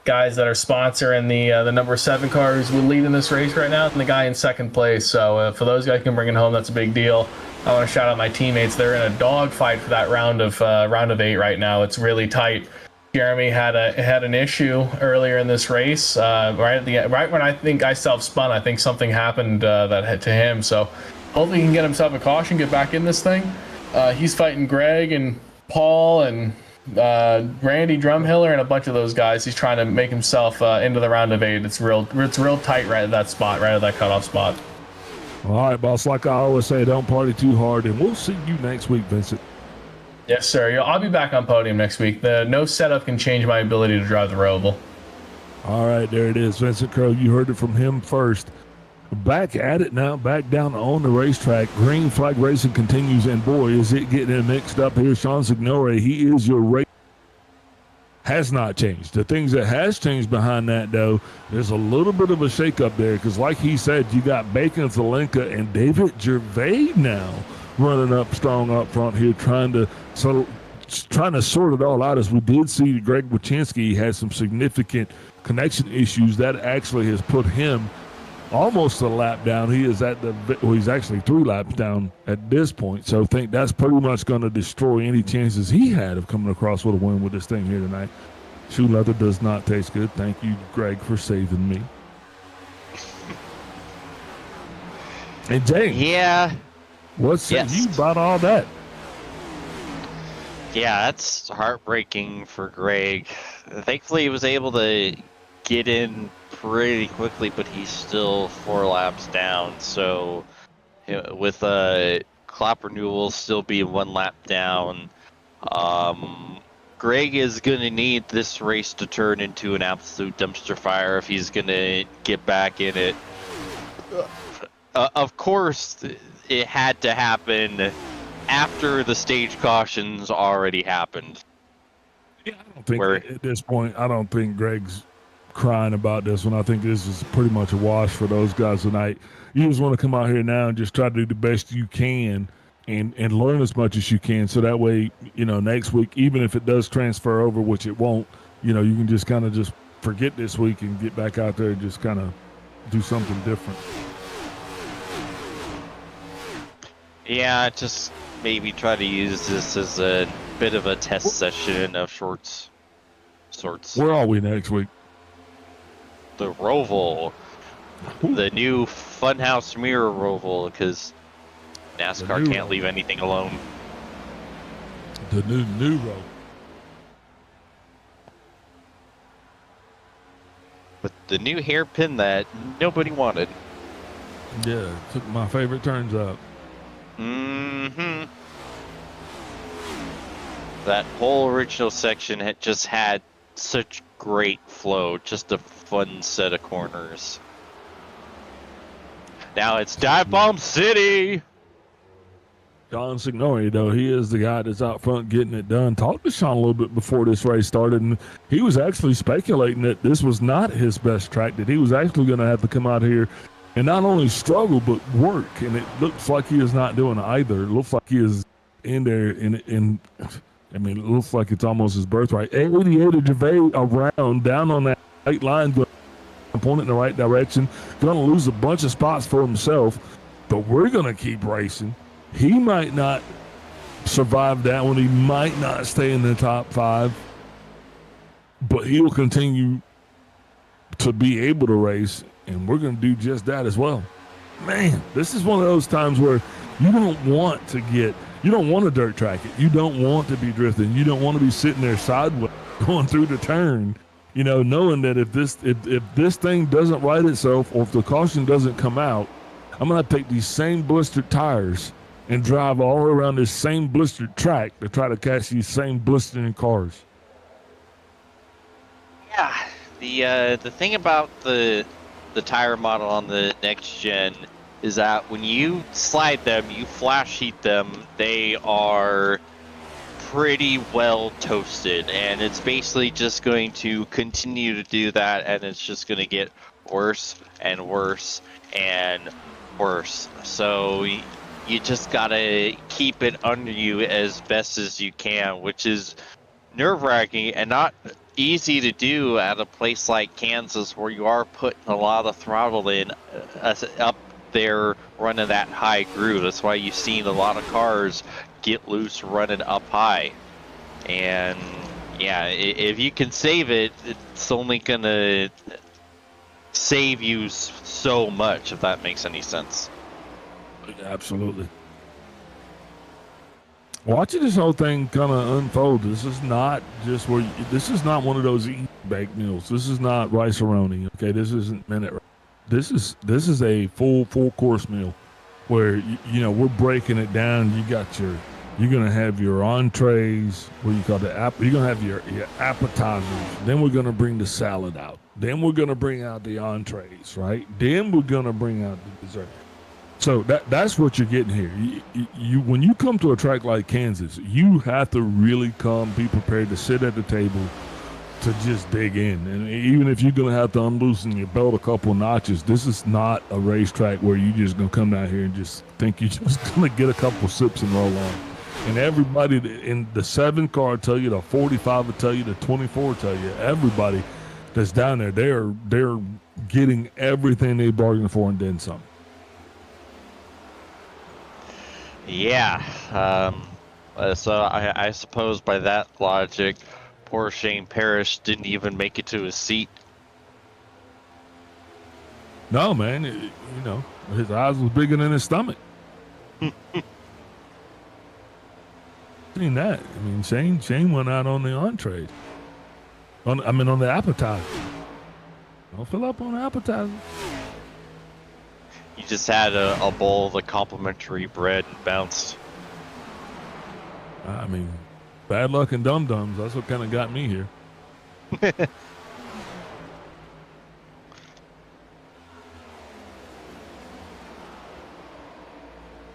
guys that are sponsoring the number 7 car who's leading this race right now, and the guy in second place. So for those guys can bring it home, that's a big deal. I want to shout out my teammates. They're in a dogfight for that round of 8 right now. It's really tight. Jeremy had an issue earlier in this race, right when I think I self-spun. I think something happened that hit to him. So hopefully he can get himself a caution, get back in this thing. He's fighting Greg and Paul and Randy Drumhiller and a bunch of those guys. He's trying to make himself into the round of 8. It's real tight right at that spot, right at that cutoff spot. All right, boss. Like I always say, don't party too hard, and we'll see you next week, Vincent. Yes, sir. I'll be back on podium next week. The no setup can change my ability to drive the Roval. All right, there it is. Vincent Crow, you heard it from him first. Back at it now, back down on the racetrack. Green flag racing continues, and boy, is it getting mixed up here. Sean Signore, he is your race. Has not changed. The things that has changed behind that, though, there's a little bit of a shakeup there because, like he said, you got Bacon Zelenka and David Gervais now running up strong up front here, trying to sort it all out. As we did see, Greg Wachinski had some significant connection issues that actually has put him almost a lap down. He is he's actually 3 laps down at this point. So I think that's pretty much going to destroy any chances he had of coming across with a win with this thing here tonight. Shoe leather does not taste good. Thank you, Greg, for saving me. And James. Yeah. You bought all that? Yeah, that's heartbreaking for Greg. Thankfully, he was able to get in pretty quickly, but he's still 4 laps down. So, with clop renewal still being 1 lap down, Greg is going to need this race to turn into an absolute dumpster fire if he's going to get back in it. Of course, it had to happen after the stage cautions already happened. Yeah, I don't think at this point, I don't think Greg's crying about this one. I think this is pretty much a wash for those guys tonight. You just want to come out here now and just try to do the best you can and learn as much as you can, so that way, next week, even if it does transfer over, which it won't, you can just kind of just forget this week and get back out there and just kind of do something different. Yeah, just maybe try to use this as a bit of a test session of sorts. Where are we next week? The Roval. The new Funhouse Mirror Roval, because NASCAR can't leave anything alone. The new road. With the new hairpin that nobody wanted. Yeah, took my favorite turns up. Mm-hmm. That whole original section had just had such great flow, just a fun set of corners. Now it's Dive Bomb City! Sean Signore, though, he is the guy that's out front getting it done. Talked to Sean a little bit before this race started, and he was actually speculating that this was not his best track, that he was actually going to have to come out here and not only struggle, but work. And it looks like he is not doing either. It looks like he is in there, it looks like it's almost his birthright. 88 Gervais around, down on that right line, going to point it in the right direction. Going to lose a bunch of spots for himself, but we're going to keep racing. He might not survive that one. He might not stay in the top 5, but he will continue to be able to race, and we're going to do just that as well. Man, this is one of those times where you don't want a dirt track it. You don't want to be drifting. You don't want to be sitting there sideways going through the turn, knowing that if this thing doesn't right itself, or if the caution doesn't come out, I'm going to take these same blistered tires and drive all around this same blistered track to try to catch these same blistering cars. Yeah, the thing about the tire model on the next gen is that when you slide them, you flash heat them, they are pretty well toasted, and it's basically just going to continue to do that, and it's just going to get worse and worse and worse. So you just gotta keep it under you as best as you can, which is nerve-wracking and not easy to do at a place like Kansas where you are putting a lot of throttle in up there running that high groove. That's why you've seen a lot of cars get loose running up high. And yeah, if you can save it, it's only gonna save you so much, if that makes any sense. Absolutely. Watching this whole thing kind of unfold. This is not just where. This is not one of those baked meals. This is not rice-a-roni. Okay, this isn't minute. This is a full course meal, where you know we're breaking it down. You're gonna have your entrees. What you call the You're gonna have your appetizers. Then we're gonna bring the salad out. Then we're gonna bring out the entrees. Right. Then we're gonna bring out the dessert. So that's what you're getting here. You when you come to a track like Kansas, you have to really be prepared to sit at the table to just dig in. And even if you're going to have to unloosen your belt a couple notches, this is not a racetrack where you're just going to come down here and just think you're just going to get a couple sips and roll on. And everybody in the 7 car will tell you, the 45 will tell you, the 24 will tell you, everybody that's down there, they're getting everything they bargained for and then some. Yeah, so I suppose by that logic, poor Shane Parrish didn't even make it to his seat. No, man, his eyes was bigger than his stomach. Seen that? I mean, Shane went out on the entrees. On the appetizer. Don't fill up on the appetizer. You just had a bowl of the complimentary bread and bounced. I mean, bad luck and dum-dums. That's what kind of got me here.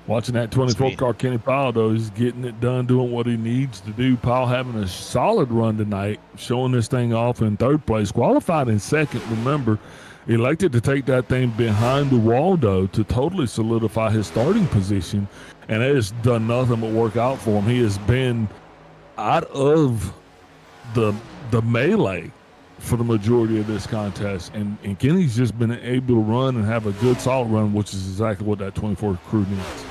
Watching that 24 car Kenny Powell, though, he's getting it done, doing what he needs to do. Powell having a solid run tonight, showing this thing off in 3rd place, qualified in 2nd. Remember, elected to take that thing behind the wall, though, to totally solidify his starting position, and it has done nothing but work out for him. He has been out of the melee for the majority of this contest, and Kenny's just been able to run and have a good, solid run, which is exactly what that 24 crew needs.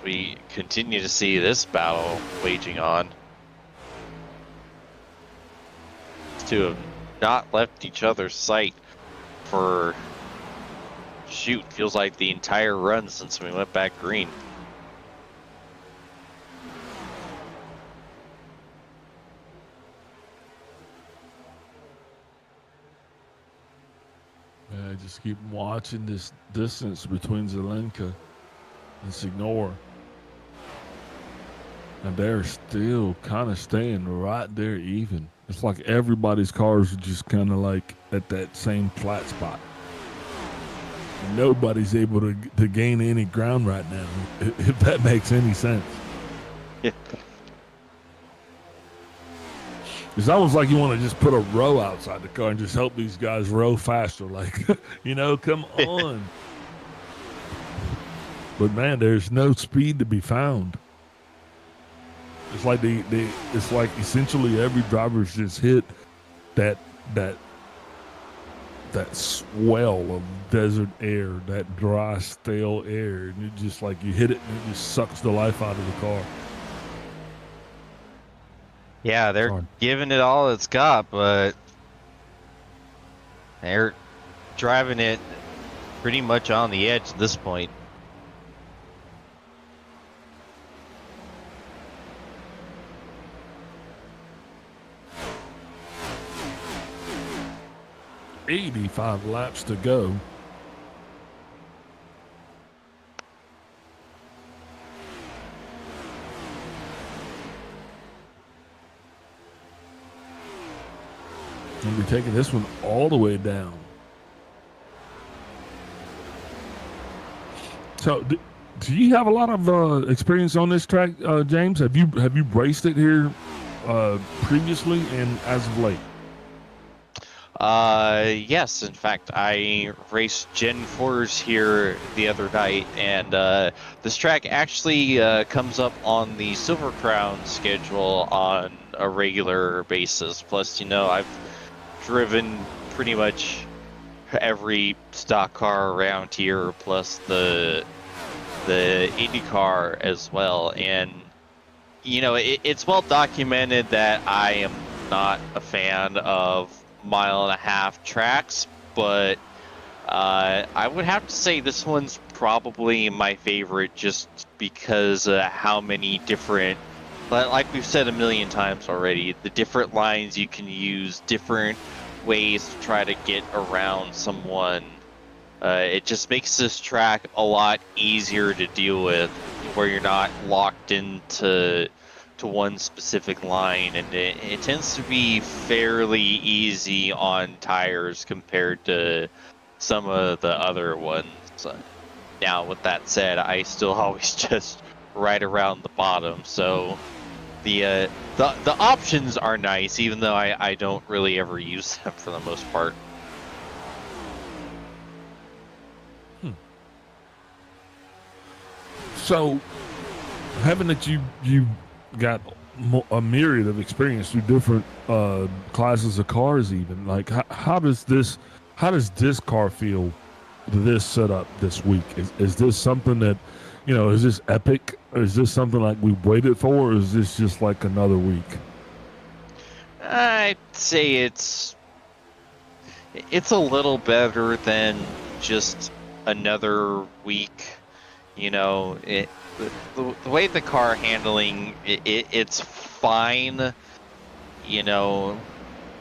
We continue to see this battle waging on. These two have not left each other's sight for, feels like the entire run since we went back green. I just keep watching this distance between Zelenka and Signor. And they're still kind of staying right there even. It's like everybody's cars are just kind of like at that same flat spot. And nobody's able to gain any ground right now, if that makes any sense. Yeah. It's almost like you want to just put a row outside the car and just help these guys row faster. Like, come on. But man, there's no speed to be found. It's like it's like essentially every driver's just hit that swell of desert air, that dry, stale air, and it just like you hit it and it just sucks the life out of the car. Yeah, they're giving it all it's got, but they're driving it pretty much on the edge at this point. $85 laps to go. And we're taking this one all the way down. So, do you have a lot of experience on this track, James? Have you raced it here previously and as of late? Yes, in fact, I raced Gen 4s here the other night, and this track actually comes up on the Silver Crown schedule on a regular basis. Plus, I've driven pretty much every stock car around here, plus the IndyCar as well. And it's well documented that I am not a fan of mile-and-a-half tracks, but I would have to say this one's probably my favorite, just because how many different, like we've said a million times already, the different lines you can use, different ways to try to get around someone. It just makes this track a lot easier to deal with, where you're not locked into one specific line, and it tends to be fairly easy on tires compared to some of the other ones. Now, with that said, I still always just right around the bottom, so the options are nice, even though I don't really ever use them for the most part. So, having that you got a myriad of experience through different classes of cars, even like how does this car feel? This setup this week, is this something that is this epic? Or is this something like we waited for, or is this just like another week? I'd say it's a little better than just another week. The way the car handling, it's fine.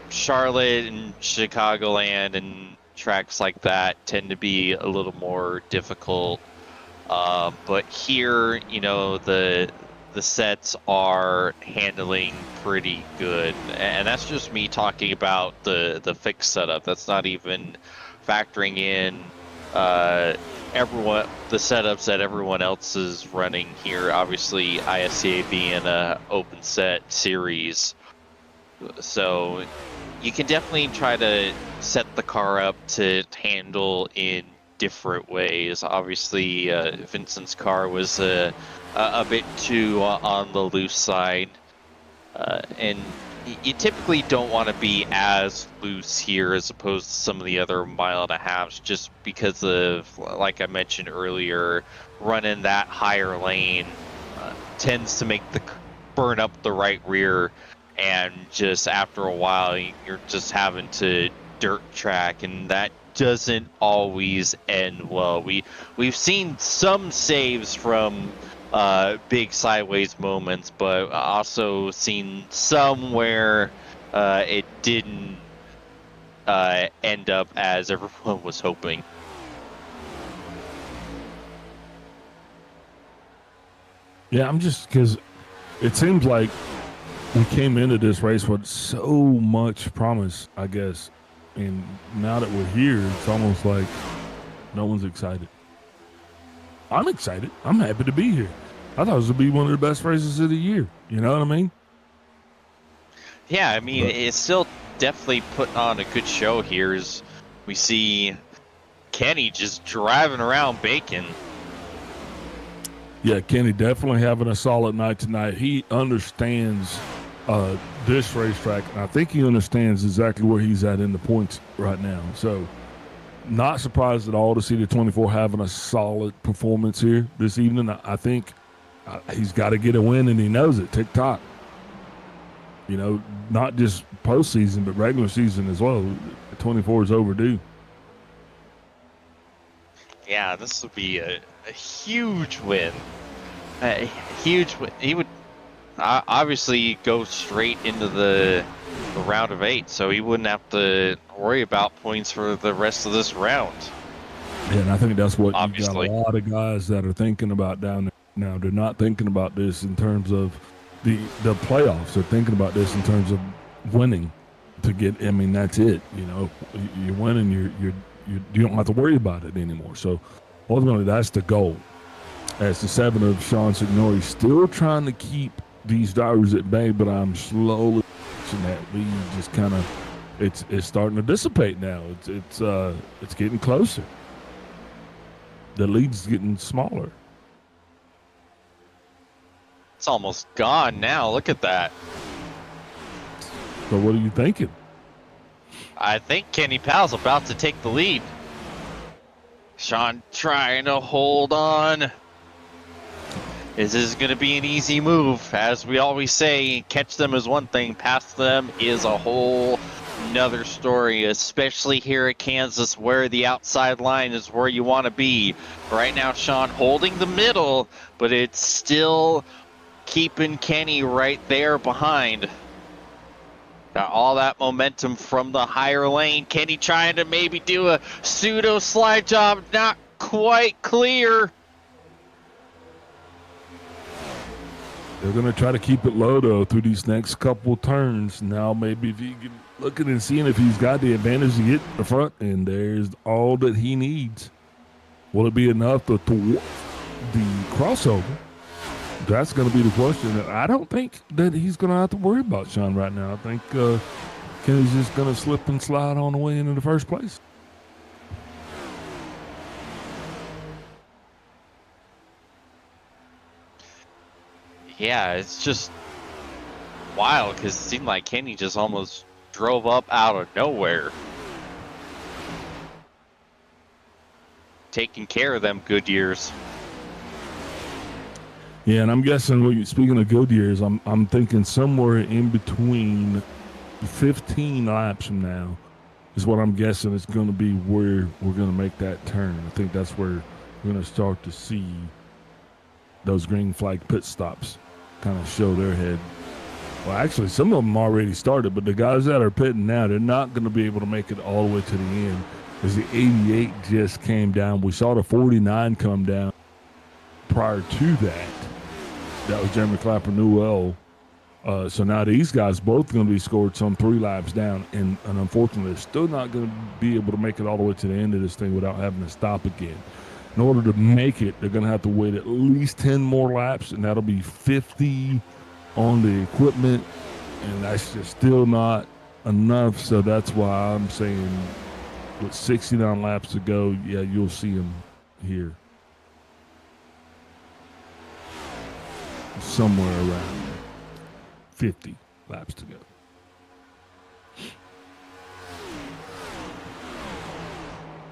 Charlotte and Chicagoland and tracks like that tend to be a little more difficult. But here, the sets are handling pretty good, and that's just me talking about the fixed setup. That's not even factoring in the setups that everyone else is running here. Obviously, ISCA being a open set series, so you can definitely try to set the car up to handle in different ways. Obviously, Vincent's car was a bit too on the loose side, and you typically don't want to be as loose here as opposed to some of the other mile-and-a-halves, just because of, like I mentioned earlier, running that higher lane tends to make burn up the right rear, and just after a while you're just having to dirt track, and that doesn't always end well. We've seen some saves from big sideways moments, but also seen some where it didn't end up as everyone was hoping. Yeah, I'm just, because it seems like we came into this race with so much promise, I guess, and now that we're here, it's almost like no one's excited. I'm excited. I'm happy to be here. I thought this would be one of the best races of the year. You know what I mean? Yeah, I mean, it's still definitely putting on a good show here as we see Kenny just driving around Bacon. Yeah, Kenny definitely having a solid night tonight. He understands this racetrack, and I think he understands exactly where he's at in the points right now. So, not surprised at all to see the 24 having a solid performance here this evening. I think he's got to get a win, and he knows it. TikTok. Not just postseason, but regular season as well. The 24 is overdue. Yeah, this would be a huge win. A huge win. He would obviously go straight into the round of 8, so he wouldn't have to worry about points for the rest of this round. Yeah, and I think that's what you got a lot of guys that are thinking about down there now. They're not thinking about this in terms of the playoffs. They're thinking about this in terms of winning to get. I mean, that's it. You're winning. You don't have to worry about it anymore. So ultimately, that's the goal. As the 7 of Sean Signori, still trying to keep these drivers at bay, but I'm slowly watching that lead just kind of it's starting to dissipate now. It's getting closer. The lead's getting smaller. It's almost gone now. Look at that. So what are you thinking? I think Kenny Powell's about to take the lead. Sean trying to hold on. This is going to be an easy move. As we always say, catch them is one thing, pass them is a whole another story, especially here at Kansas where the outside line is where you want to be. Right now, Sean holding the middle, but it's still keeping Kenny right there behind. Got all that momentum from the higher lane. Kenny trying to maybe do a pseudo slide job, not quite clear. They're going to try to keep it low, though, through these next couple turns. Now, maybe if he can looking and seeing if he's got the advantage to get the front, and there's all that he needs. Will it be enough to thwart the crossover? That's going to be the question. I don't think that he's going to have to worry about Sean right now. I think Kenny's just going to slip and slide on the way into the first place. Yeah, it's just wild because it seemed like Kenny just almost drove up out of nowhere. Taking care of them good years. Yeah, and I'm guessing, speaking of good years, I'm thinking somewhere in between 15 laps from now is what I'm guessing is going to be where we're going to make that turn. I think that's where we're going to start to see those green flag pit stops kind of show their head. Well, actually, some of them already started, but the guys that are pitting now, they're not going to be able to make it all the way to the end because the 88 just came down. We saw the 49 come down prior to that. That was Jeremy Clapper Newell. So now these guys both going to be scored some 3 laps down, and unfortunately, they're still not going to be able to make it all the way to the end of this thing without having to stop again. In order to make it, they're going to have to wait at least 10 more laps, and that'll be 50 on the equipment, and that's just still not enough. So that's why I'm saying with 69 laps to go, yeah, you'll see them here. Somewhere around 50 laps to go.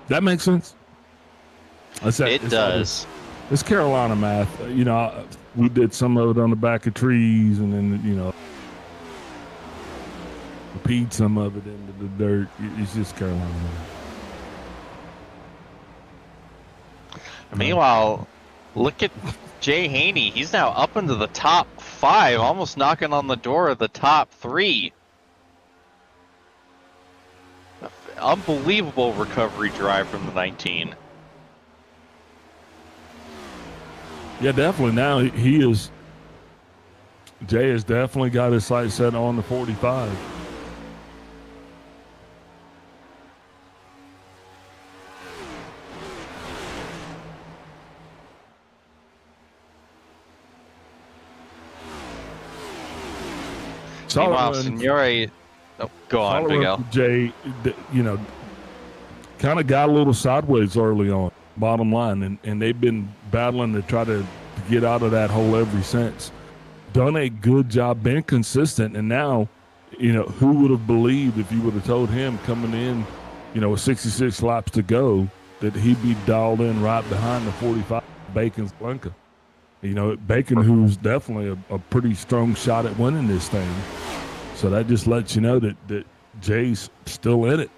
That makes sense? It does. It's Carolina math. We did some of it on the back of trees and then, repeat some of it into the dirt. It's just Carolina math. Meanwhile, look at Jay Haney. He's now up into the top 5, almost knocking on the door of the top 3. Unbelievable recovery drive from the 19. Yeah, definitely. Now Jay has definitely got his sights set on the 45. Meanwhile, Signore, go on, Big L. Jay, kind of got a little sideways early on, bottom line, and they've been battling to try to get out of that hole ever since. Done a good job, been consistent, and now, who would have believed if you would have told him coming in, with 66 laps to go, that he'd be dialed in right behind the 45 Bacon's Blanca. Bacon, who's definitely a pretty strong shot at winning this thing. So that just lets you know that Jay's still in it.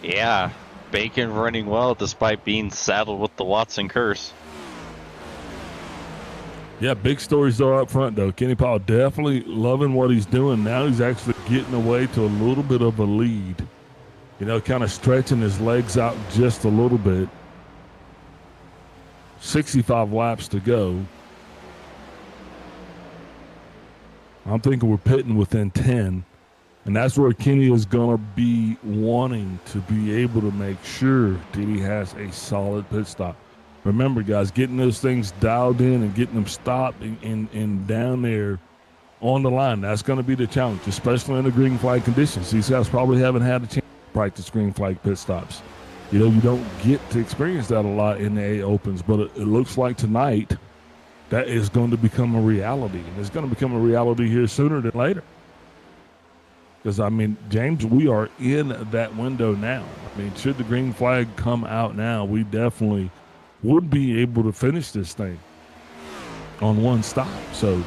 Yeah, Bacon running well despite being saddled with the Watson curse. Yeah, big stories though up front though. Kenny Powell definitely loving what he's doing. Now he's actually getting away to a little bit of a lead. Kind of stretching his legs out just a little bit. 65 laps to go. I'm thinking we're pitting within 10. And that's where Kenny is going to be wanting to be able to make sure that he has a solid pit stop. Remember, guys, getting those things dialed in and getting them stopped and down there on the line. That's going to be the challenge, especially in the green flag conditions. These guys probably haven't had a chance to practice green flag pit stops. You know, you don't get to experience that a lot in the A Opens, but it looks like tonight that is going to become a reality, and it's going to become a reality here sooner than later. Because, I mean, James, we are in that window now. I mean, should the green flag come out now, we definitely would be able to finish this thing on one stop. So,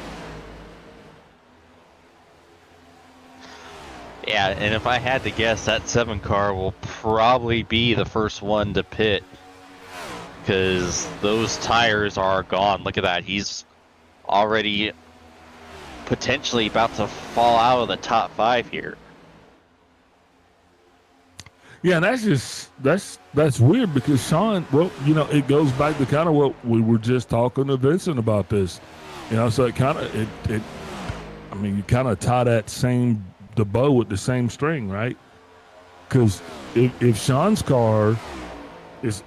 Yeah, and if I had to guess, that 7 car will probably be the first one to pit, because those tires are gone. Look at that. He's already potentially about to fall out of the top 5 here. yeah, and that's weird because Sean, well, you know, it goes back to kind of what we were just talking to Vincent about this. You know, so it kind of, I mean, you kind of tie the bow with the same string, right? Because if Sean's car is,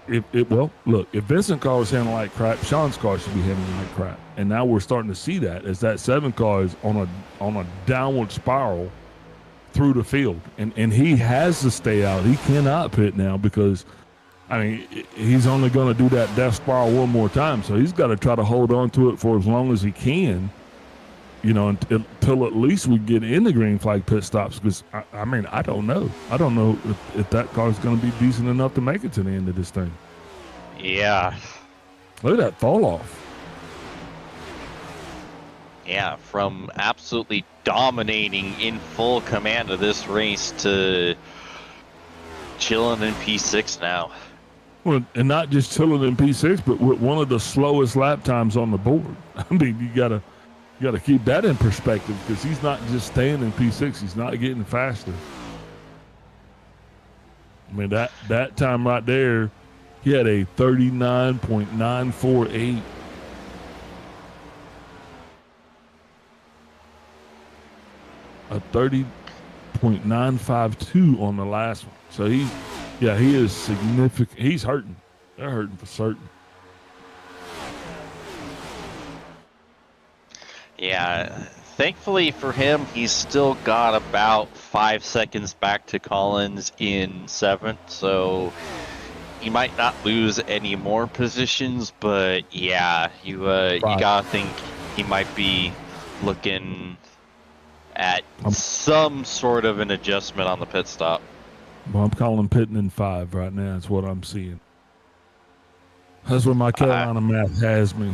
well, look, if Vincent's car was handling like crap, Sean's car should be handling like crap. And now we're starting to see that as that 7 car is on a downward spiral through the field. And he has to stay out. He cannot pit now because, I mean, he's only going to do that death spiral one more time. So he's got to try to hold on to it for as long as he can, you know, until at least we get in the green flag pit stops. Because, I mean, I don't know. I don't know if that car is going to be decent enough to make it to the end of this thing. Yeah. Look at that fall off. Yeah, from absolutely dominating in full command of this race to chilling in P6 now. Well, and not just chilling in P6, but with one of the slowest lap times on the board. I mean, you gotta keep that in perspective because he's not just staying in P6; he's not getting faster. I mean, that time right there, he had a 39.948. A 30.952 on the last one. So he is significant. He's hurting. They're hurting for certain. Yeah, thankfully for him, he's still got about 5 seconds back to Collins in 7th, so he might not lose any more positions, but yeah, you gotta think he might be looking at some sort of an adjustment on the pit stop. Well, I'm calling pitting in 5 right now. That's what I'm seeing. That's where my Carolina math has me.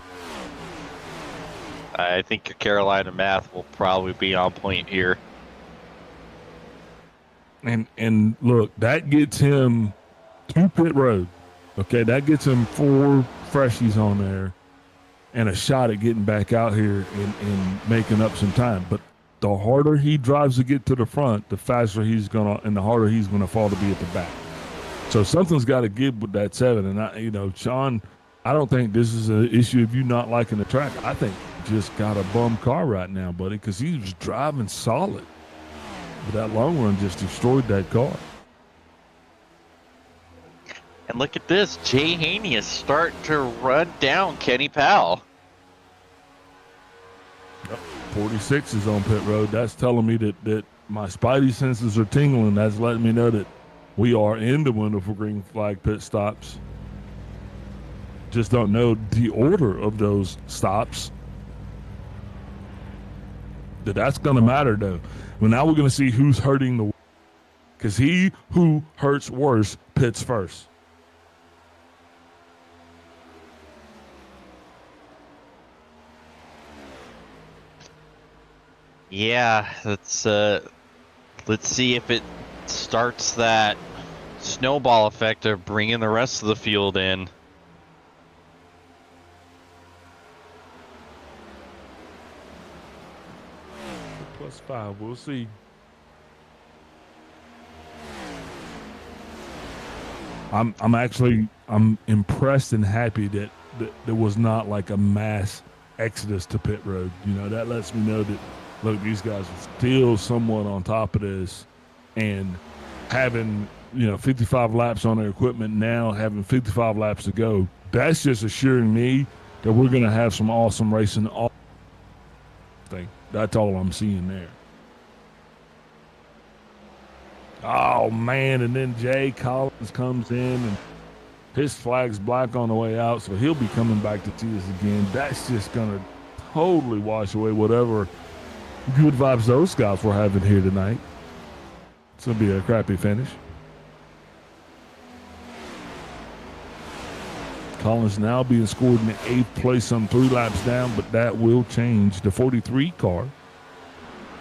I think your Carolina math will probably be on point here. And look, that gets him to pit road. Okay, that gets him 4 freshies on there and a shot at getting back out here and making up some time. But the harder he drives to get to the front, the faster he's gonna, and the harder he's gonna fall to be at the back. So something's got to give with that 7. And Sean, I don't think this is an issue of you not liking the track. I think you just got a bum car right now, buddy, because he was driving solid. But that long run just destroyed that car. And look at this, Jay Haney is starting to run down Kenny Powell. 46 is on pit road. That's telling me that my spidey senses are tingling. That's letting me know that we are in the window for green flag pit stops. Just don't know the order of those stops. That's going to matter, though. Well, now we're going to see who's hurting the, because he who hurts worse pits first. Yeah, let's see if it starts that snowball effect of bringing the rest of the field in. +5, we'll see. I'm impressed and happy that there was not like a mass exodus to pit road. That lets me know that, look, these guys are still somewhat on top of this, and having 55 laps on their equipment now, having 55 laps to go, that's just assuring me that we're going to have some awesome racing something. That's all I'm seeing there. Oh, man, and then Jay Collins comes in, and his flag's black on the way out, so he'll be coming back to tee us again. That's just going to totally wash away whatever good vibes those scouts were having here tonight. It's going to be a crappy finish. Collins now being scored in the 8th place, some 3 laps down, but that will change. The 43 car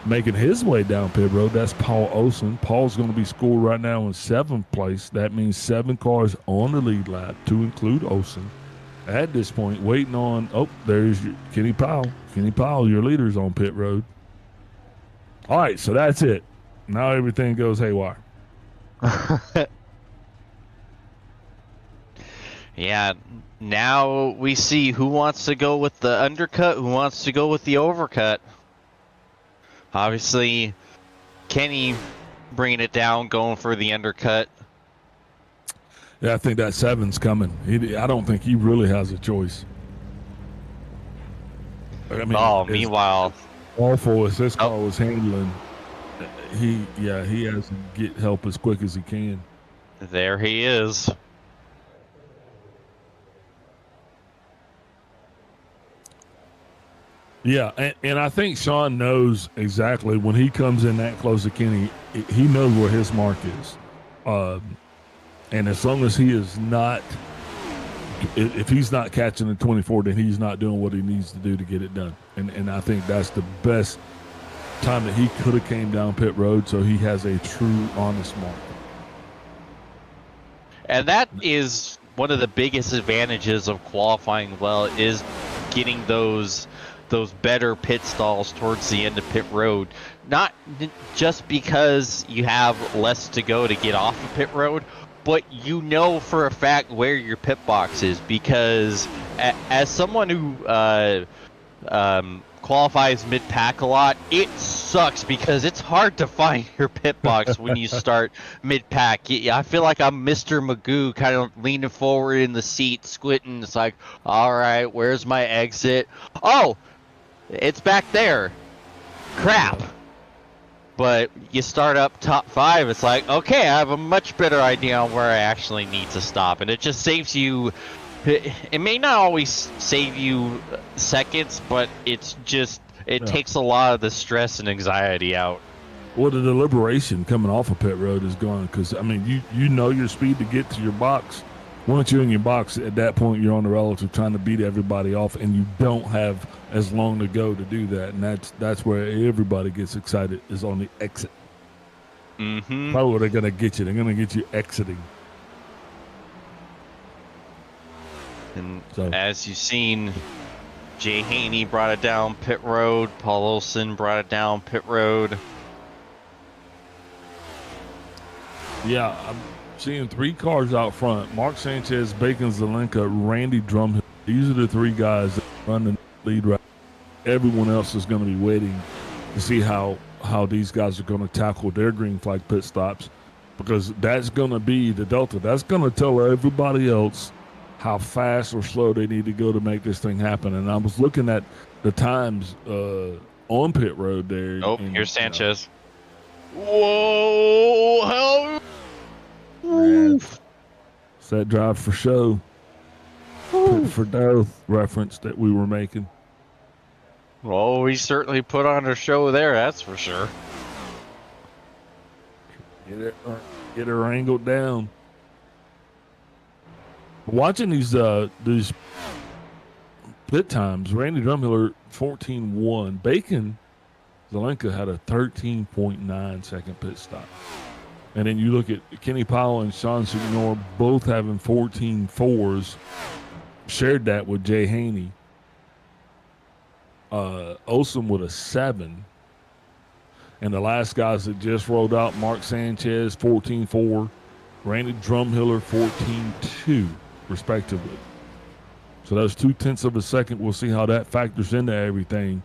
making his way down pit road, that's Paul Olson. Paul's going to be scored right now in 7th place. That means 7 cars on the lead lap, to include Olson. At this point, waiting on, there's your Kenny Powell. Kenny Powell, your leader's on pit road. All right, so that's it. Now everything goes haywire. Yeah, now we see who wants to go with the undercut, who wants to go with the overcut. Obviously, Kenny bringing it down, going for the undercut. Yeah, I think that 7's coming. I don't think he really has a choice. I mean, meanwhile, awful as this car was handling, he has to get help as quick as he can. There he is. Yeah, and I think Sean knows exactly when he comes in that close to Kenny, he knows where his mark is. And as long as he is not, if he's not catching the 24, then he's not doing what he needs to do to get it done. And I think that's the best time that he could have came down pit road, so he has a true, honest mark. And that is one of the biggest advantages of qualifying well, is getting those better pit stalls towards the end of pit road. Not just because you have less to go to get off of pit road, but you know for a fact where your pit box is, because as someone who qualifies mid-pack a lot, it sucks because it's hard to find your pit box when you start mid-pack. I feel like I'm Mr. Magoo, kind of leaning forward in the seat, squinting. It's like, all right, where's my exit? Oh, it's back there. Crap. But you start up top 5, it's like, okay, I have a much better idea on where I actually need to stop. And it just saves you, it may not always save you seconds, but it takes a lot of the stress and anxiety out. Well, the deliberation coming off of pit road is gone, because, I mean, you know your speed to get to your box. Once you're in your box, at that point, you're on the relative trying to beat everybody off, and you don't have as long to go to do that. And that's where everybody gets excited, is on the exit. Mm-hmm. How are they going to get you? They're going to get you exiting. And as you've seen, Jay Haney brought it down pit road. Paul Olson brought it down pit road. Yeah, I'm seeing 3 cars out front. Mark Sanchez, Bacon Zelenka, Randy Drumhill. These are the 3 guys that run the lead right. Everyone else is going to be waiting to see how these guys are going to tackle their green flag pit stops, because that's going to be the delta. That's going to tell everybody else how fast or slow they need to go to make this thing happen. And I was looking at the times on pit road there. Oh, here's Sanchez. Whoa, hell. Set drive for show. Pit for dough reference that we were making. Well, we certainly put on a show there, that's for sure. Get her angled down. Watching these pit times, Randy Drumhiller 14.1. Bacon Zelenka had a 13.9 second pit stop. And then you look at Kenny Powell and Sean Signor both having 14.4s. Shared that with Jay Haney. Olson with a 7. And the last guys that just rolled out, Mark Sanchez 14.4, Randy Drumhiller 14.2, respectively. So that's 0.2 of a second. We'll see how that factors into everything.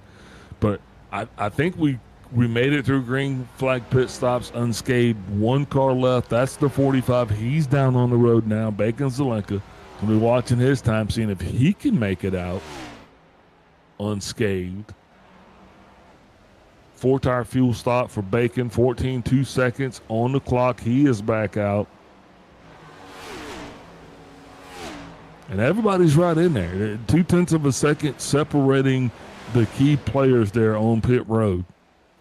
But I think we made it through green flag pit stops unscathed. 1 car left. That's the 45. He's down on the road now. Bacon Zelenka. We'll be watching his time, seeing if he can make it out unscathed. 4-tire fuel stop for Bacon, 14.2 seconds on the clock. He is back out. And everybody's right in there. 0.2 of a second separating the key players there on pit road.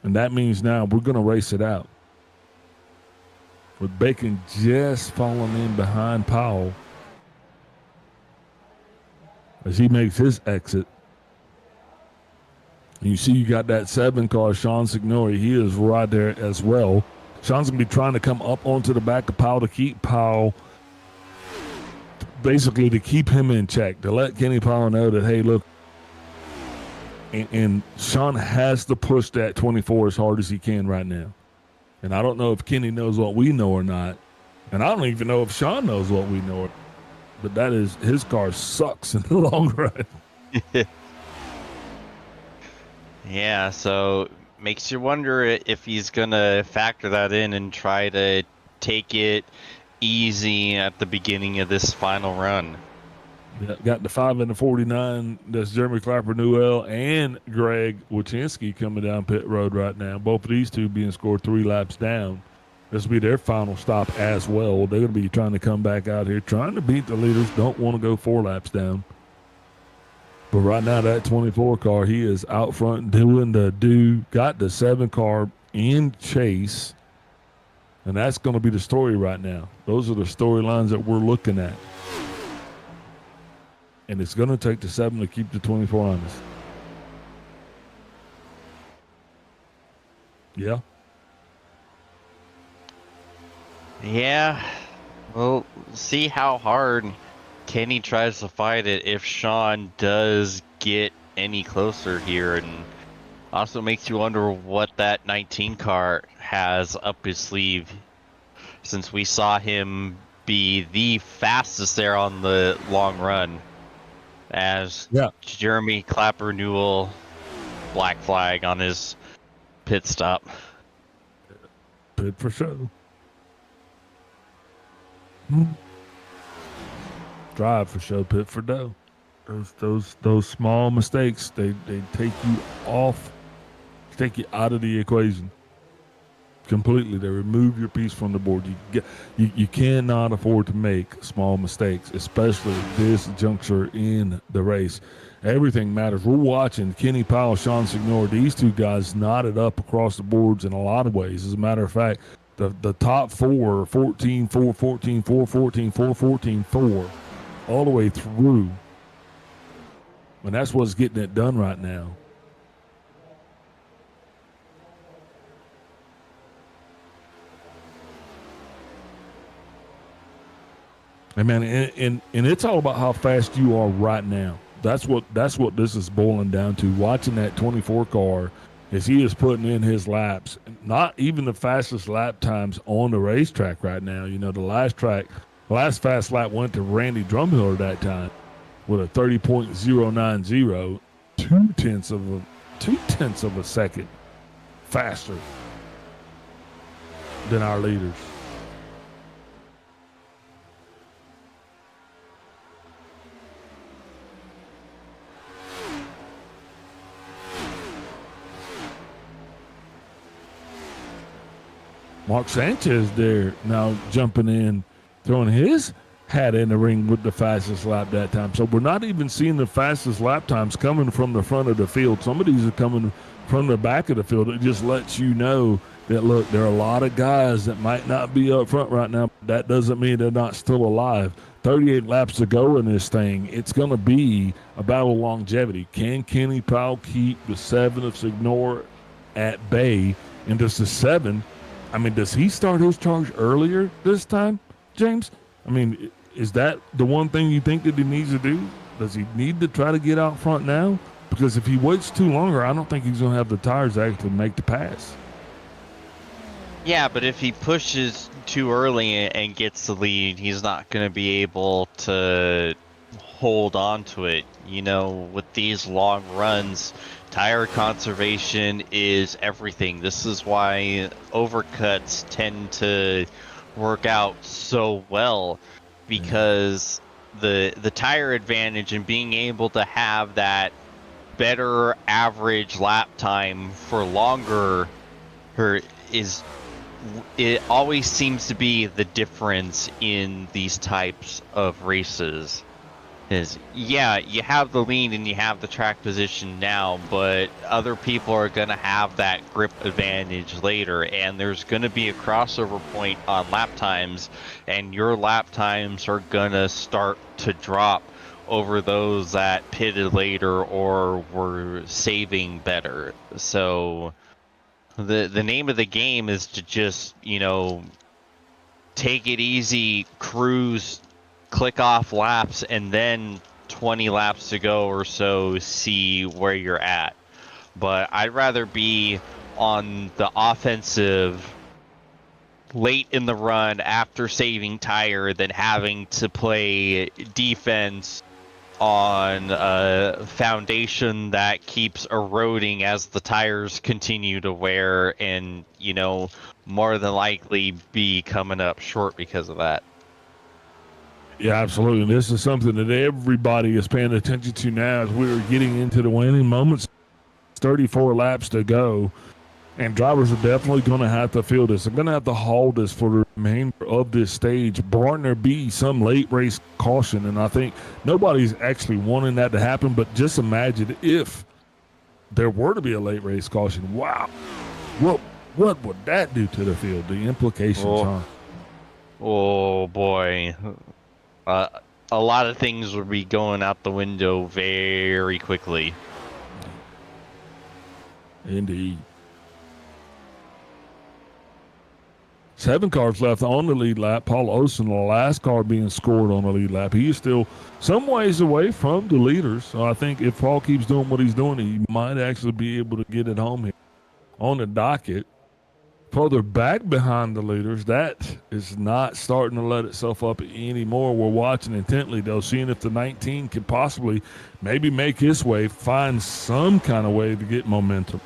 And that means now we're going to race it out. With Bacon just falling in behind Powell as he makes his exit. And you see you got that 7 car, Sean Signori. He is right there as well. Sean's going to be trying to come up onto the back of Powell to keep Powell, basically to keep him in check, to let Kenny Powell know that, hey, look, and Sean has to push that 24 as hard as he can right now. And I don't know if Kenny knows what we know or not. And I don't even know if Sean knows what we know. But that is, his car sucks in the long run. Yeah, so makes you wonder if he's going to factor that in and try to take it easy at the beginning of this final run. Yeah, got the 5 and the 49. That's Jeremy Clapper Newell and Greg Wachinski coming down pit road right now. Both of these two being scored 3 laps down. This will be their final stop as well. They're going to be trying to come back out here, trying to beat the leaders. Don't want to go 4 laps down. But right now, that 24 car, he is out front doing the do. Got the 7 car in chase. And that's going to be the story right now. Those are the storylines that we're looking at. And it's going to take the 7 to keep the 24 honest. Yeah. Yeah. Well, see how hard Kenny tries to fight it if Sean does get any closer here. And also makes you wonder what that 19 car has up his sleeve, since we saw him be the fastest there on the long run. As Jeremy Clapper Newell black flag on his pit stop. Pit for show. Drive for show, pit for dough. Those small mistakes, they take you off, take you out of the equation completely. They remove your piece from the board. You cannot afford to make small mistakes, especially at this juncture in the race. Everything matters. We're watching Kenny Powell, Sean Signor, these two guys knotted up across the boards in a lot of ways. As a matter of fact, the top 4, 14, 4, 14, 4, 14, 4, 14, 4, all the way through. And that's what's getting it done right now. And man, and it's all about how fast you are right now. That's what this is boiling down to. Watching that 24 car as he is putting in his laps, not even the fastest lap times on the racetrack right now. You know, the last fast lap went to Randy Drumhiller that time with a 30.090, 2/10 of a second faster than our leaders. Mark Sanchez there now jumping in, throwing his hat in the ring with the fastest lap that time. So we're not even seeing the fastest lap times coming from the front of the field. Some of these are coming from the back of the field. It just lets you know that, look, there are a lot of guys that might not be up front right now. That doesn't mean they're not still alive. 38 laps to go in this thing. It's going to be a battle of longevity. Can Kenny Powell keep the 7 of Signor at bay? And does the 7... I mean, does he start his charge earlier this time, James? I mean, is that the one thing you think that he needs to do? Does he need to try to get out front now? Because if he waits too longer, I don't think he's going to have the tires to actually make the pass. Yeah, but if he pushes too early and gets the lead, he's not going to be able to hold on to it. You know, with these long runs, tire conservation is everything. This is why overcuts tend to work out so well, because the tire advantage and being able to have that better average lap time for longer it always seems to be the difference in these types of races. Is yeah, you have the lead and you have the track position now, but other people are going to have that grip advantage later, and there's going to be a crossover point on lap times, and your lap times are going to start to drop over those that pitted later or were saving better. So the name of the game is to just, take it easy, cruise, click off laps, and then 20 laps to go or so, see where you're at. But I'd rather be on the offensive late in the run after saving tire than having to play defense on a foundation that keeps eroding as the tires continue to wear and, more than likely be coming up short because of that. Yeah, absolutely. This is something that everybody is paying attention to now as we're getting into the winning moments. 34 laps to go, and drivers are definitely going to have to feel this. They're going to have to haul this for the remainder of this stage, barring there be some late race caution. And I think nobody's actually wanting that to happen, but just imagine if there were to be a late race caution. Wow. What would that do to the field? The implications, huh? Oh, boy. A lot of things would be going out the window very quickly. Indeed. 7 cars left on the lead lap. Paul Olsen, the last car being scored on the lead lap. He is still some ways away from the leaders. So I think if Paul keeps doing what he's doing, he might actually be able to get it home here. On the docket, further back behind the leaders, that is not starting to let itself up anymore. We're watching intently, though, seeing if the 19 can possibly maybe make his way, find some kind of way to get momentum.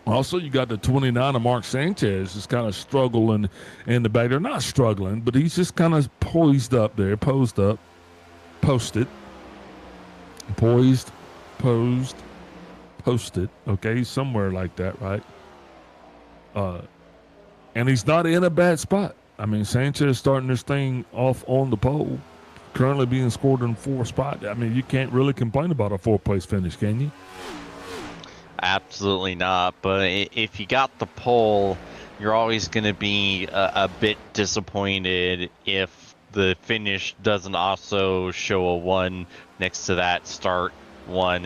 Also, you got the 29 of Mark Sanchez is kind of struggling in the back. They're not struggling, but he's just kind of posed up there, posted, posted. Okay, somewhere like that, right? And he's not in a bad spot. I mean, Sanchez starting this thing off on the pole, currently being scored in 4th spot. I mean, you can't really complain about a 4th-place finish, can you? Absolutely not. But if you got the pole, you're always going to be a bit disappointed if the finish doesn't also show a 1 next to that start 1.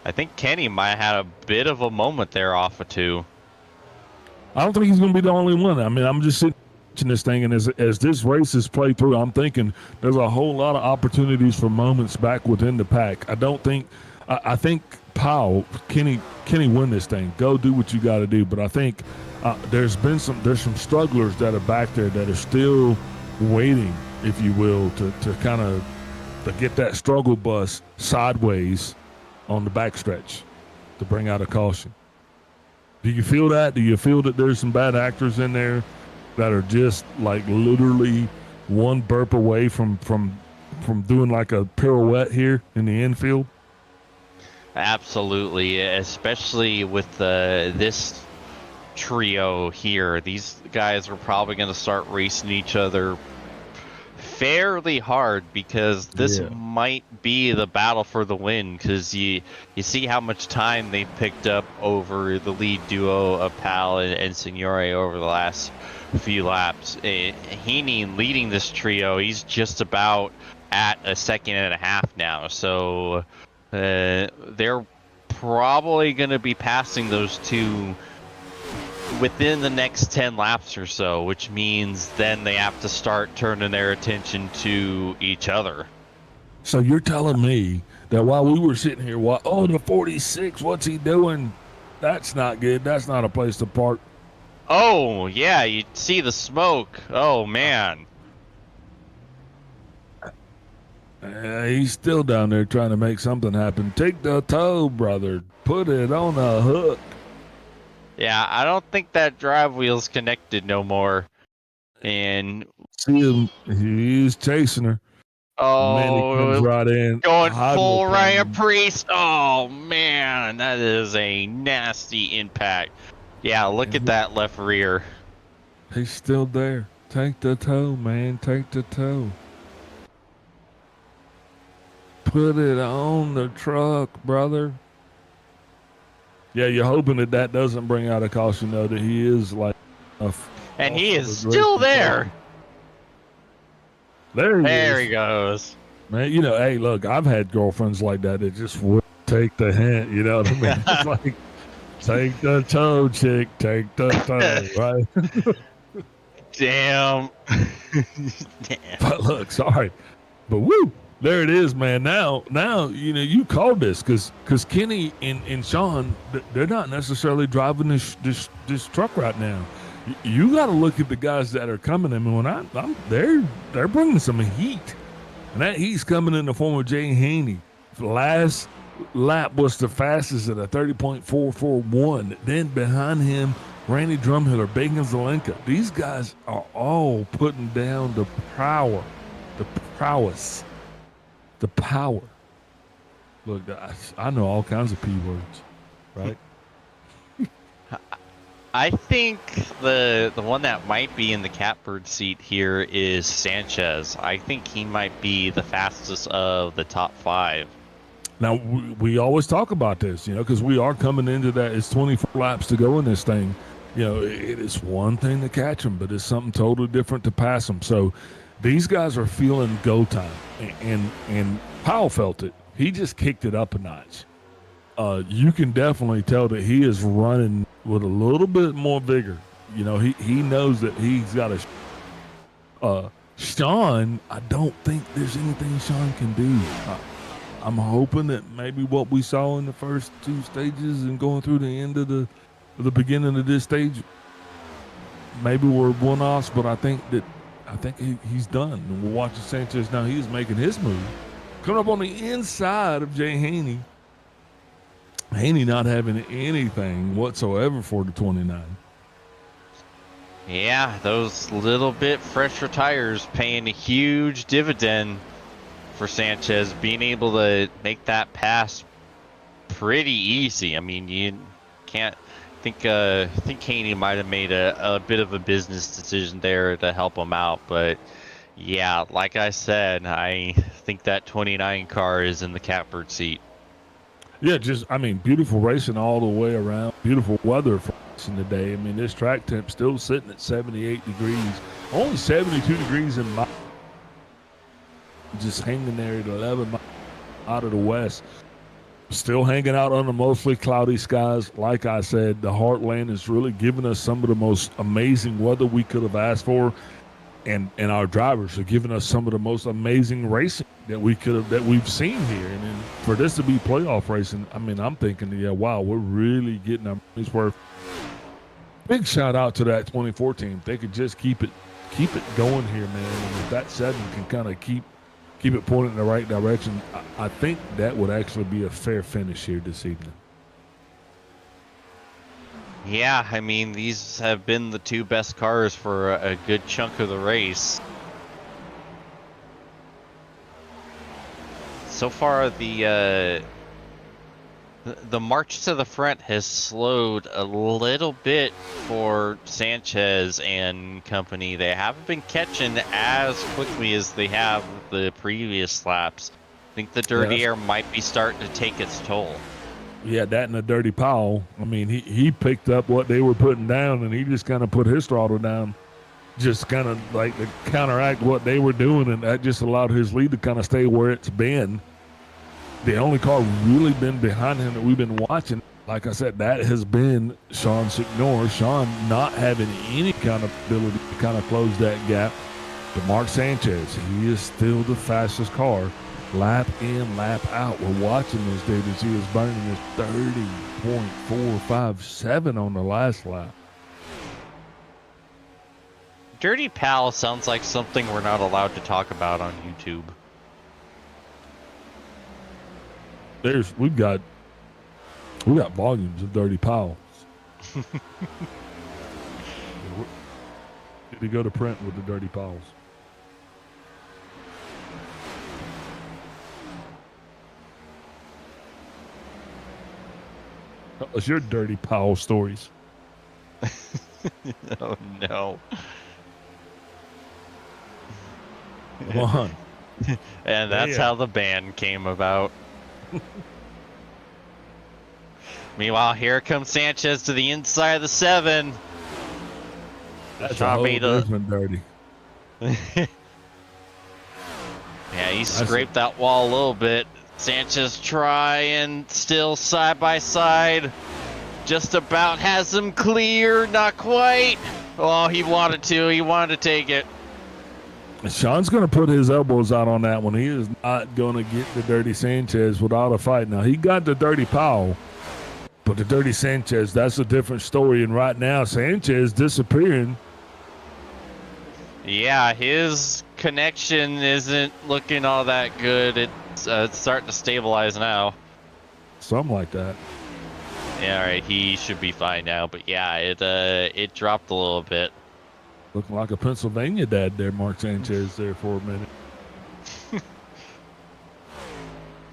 I think Kenny might have a bit of a moment there off of 2. I don't think he's going to be the only one. I mean, I'm just sitting this thing, and as this race is played through, I'm thinking there's a whole lot of opportunities for moments back within the pack. I think Powell, Kenny win this thing. Go do what you got to do. But I think there's some strugglers that are back there that are still waiting, if you will, to kind of to get that struggle bus sideways on the backstretch to bring out a caution. Do you feel that? Do you feel that there's some bad actors in there that are just like literally one burp away from doing like a pirouette here in the infield? Absolutely, especially with this trio here. These guys are probably going to start racing each other fairly hard because this might be the battle for the win, because you see how much time they picked up over the lead duo of Pal and Signore over the last few laps. Heaney leading this trio, he's just about at a 1.5 seconds now, so they're probably going to be passing those two within the next 10 laps or so, which means then they have to start turning their attention to each other. So you're telling me that while we were sitting here, the 46, what's he doing? That's not good. That's not a place to park. Oh, yeah, you see the smoke. Oh, man. He's still down there trying to make something happen. Take the tow, brother. Put it on a hook. Yeah, I don't think that drive wheel's connected no more. And see him, he's chasing her. Manny comes Oh, right in. going hiding full the Ryan thing. Priest. Oh man, that is a nasty impact. Yeah, look at that left rear. He's still there. Take the toe, man. Take the toe. Put it on the truck, brother. Yeah, you're hoping that doesn't bring out a caution, though, that he is like And he is also a still great there. control. There he There is. he goes. Man, hey, look, I've had girlfriends like that just would take the hint, you know what I mean? It's like, take the toe, chick, take the toe, right? Damn. Damn. But look, sorry, but woo, there it is, man. Now, you called this because Kenny and Sean, they're not necessarily driving this truck right now. You got to look at the guys that are coming. I mean, when they're bringing some heat, and that heat's coming in the form of Jay Haney. Last lap was the fastest at a 30.441. Then behind him, Randy Drumhiller, Bacon Zelenka. These guys are all putting down the power, the prowess, the power. Look, I know all kinds of P words, right? I think the one that might be in the catbird seat here is Sanchez. I think he might be the fastest of the top 5. Now, we always talk about this, because we are coming into that. It's 24 laps to go in this thing. It is one thing to catch them, but it's something totally different to pass them. So these guys are feeling go time, and Powell felt it. He just kicked it up a notch. You can definitely tell that he is running with a little bit more vigor. He knows that he's got a Sean, I don't think there's anything Sean can do. I'm hoping that maybe what we saw in the first 2 stages and going through the end of the beginning of this stage, maybe we're one-offs, but I think he's done. And we're watching Sanchez now. He's making his move. Coming up on the inside of Jay Haney. Haney not having anything whatsoever for the 29. Yeah, those little bit fresher tires paying a huge dividend for Sanchez, being able to make that pass pretty easy. I mean, you can't think Haney might have made a bit of a business decision there to help him out, but yeah, like I said, I think that 29 car is in the catbird seat. Yeah, beautiful racing all the way around. Beautiful weather for racing today. I mean, this track temp still sitting at 78 degrees. Only 72 degrees in my just hanging there at 11 miles out of the west. Still hanging out under mostly cloudy skies. Like I said, the Heartland is really giving us some of the most amazing weather we could have asked for. And our drivers are giving us some of the most amazing racing that we've seen here. And then for this to be playoff racing, I mean, I'm thinking, yeah, wow, we're really getting our money's worth. Big shout out to that 24 team. They could just keep it going here, man. And if that 7 can kind of keep it pointed in the right direction, I think that would actually be a fair finish here this evening. Yeah, I mean, these have been the 2 best cars for a good chunk of the race. So far, the march to the front has slowed a little bit for Sanchez and company. They haven't been catching as quickly as they have the previous laps. I think the dirty air might be starting to take its toll. Yeah, that and the dirty Powell. I mean, he picked up what they were putting down, and he just kind of put his throttle down, just kind of like to counteract what they were doing, and that just allowed his lead to kind of stay where it's been. The only car really been behind him that we've been watching, like I said, that has been Sean Signor. Sean not having any kind of ability to kind of close that gap. But Mark Sanchez, he is still the fastest car. Lap in, lap out. We're watching this dude as he was burning his 30.457 on the last lap. Dirty Pal sounds like something we're not allowed to talk about on YouTube. We've got volumes of Dirty Pals. Need to go to print with the Dirty Pals. What's your dirty Powell stories? Oh no. Come on. And that's how the band came about. Meanwhile, here comes Sanchez to the inside of the 7. That's Sean a whole made a- different dirty. Yeah, he scraped that wall a little bit. Sanchez trying, still side by side. Just about has him clear, not quite. Oh, he wanted to take it. Sean's going to put his elbows out on that one. He is not going to get the dirty Sanchez without a fight. Now, he got the dirty Powell, but the dirty Sanchez, that's a different story. And right now, Sanchez disappearing. Yeah, his connection isn't looking all that good. It's starting to stabilize now. Something like that. Yeah, all right, he should be fine now. But yeah, it dropped a little bit. Looking like a Pennsylvania dad there, Mark Sanchez, there for a minute.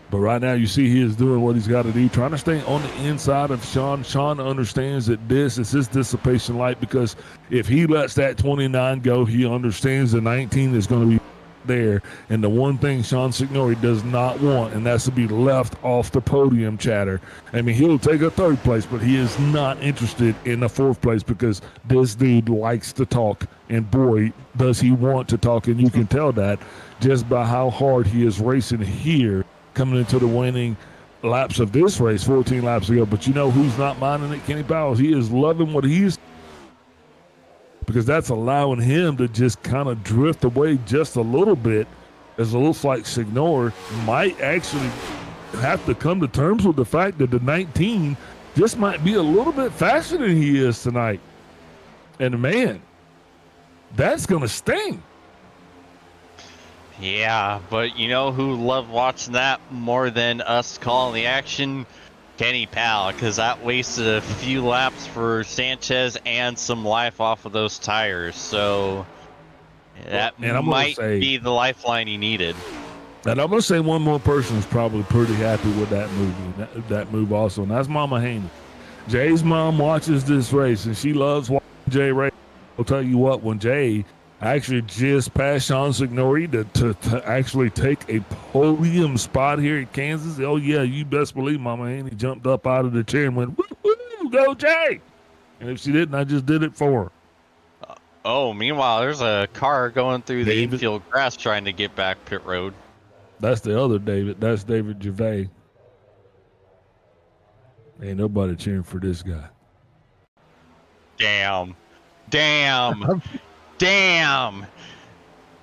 But right now, you see he is doing what he's got to do, trying to stay on the inside of Sean. Sean understands that this is his dissipation light, because if he lets that 29 go, he understands the 19 is going to be there. And the one thing Sean Signori does not want, and that's to be left off the podium chatter. I mean, he'll take a 3rd place, but he is not interested in the 4th place, because this dude likes to talk. And boy, does he want to talk. And you can tell that just by how hard he is racing here, coming into the winning laps of this race, 14 laps ago. But you know who's not minding it? Kenny Powell. He is loving what he's, because that's allowing him to just kind of drift away just a little bit, as it looks like Signor might actually have to come to terms with the fact that the 19 just might be a little bit faster than he is tonight. And man, that's going to sting. Yeah, but you know who loved watching that more than us calling the action? Kenny Powell, because that wasted a few laps for Sanchez and some life off of those tires. So that might be the lifeline he needed. And I'm going to say one more person is probably pretty happy with that movie, that move also, and that's Mama Haney. Jay's mom watches this race, and she loves watching Jay race. I'll tell you what, when Jay actually just passed Sean Signori to actually take a podium spot here at Kansas, oh yeah, you best believe Mama Haney jumped up out of the chair and went, woo, go Jay! And if she didn't, I just did it for her. Oh, meanwhile, there's a car going through the infield grass trying to get back pit road. That's the other David. That's David Gervais. Ain't nobody cheering for this guy. Damn. Damn. Damn.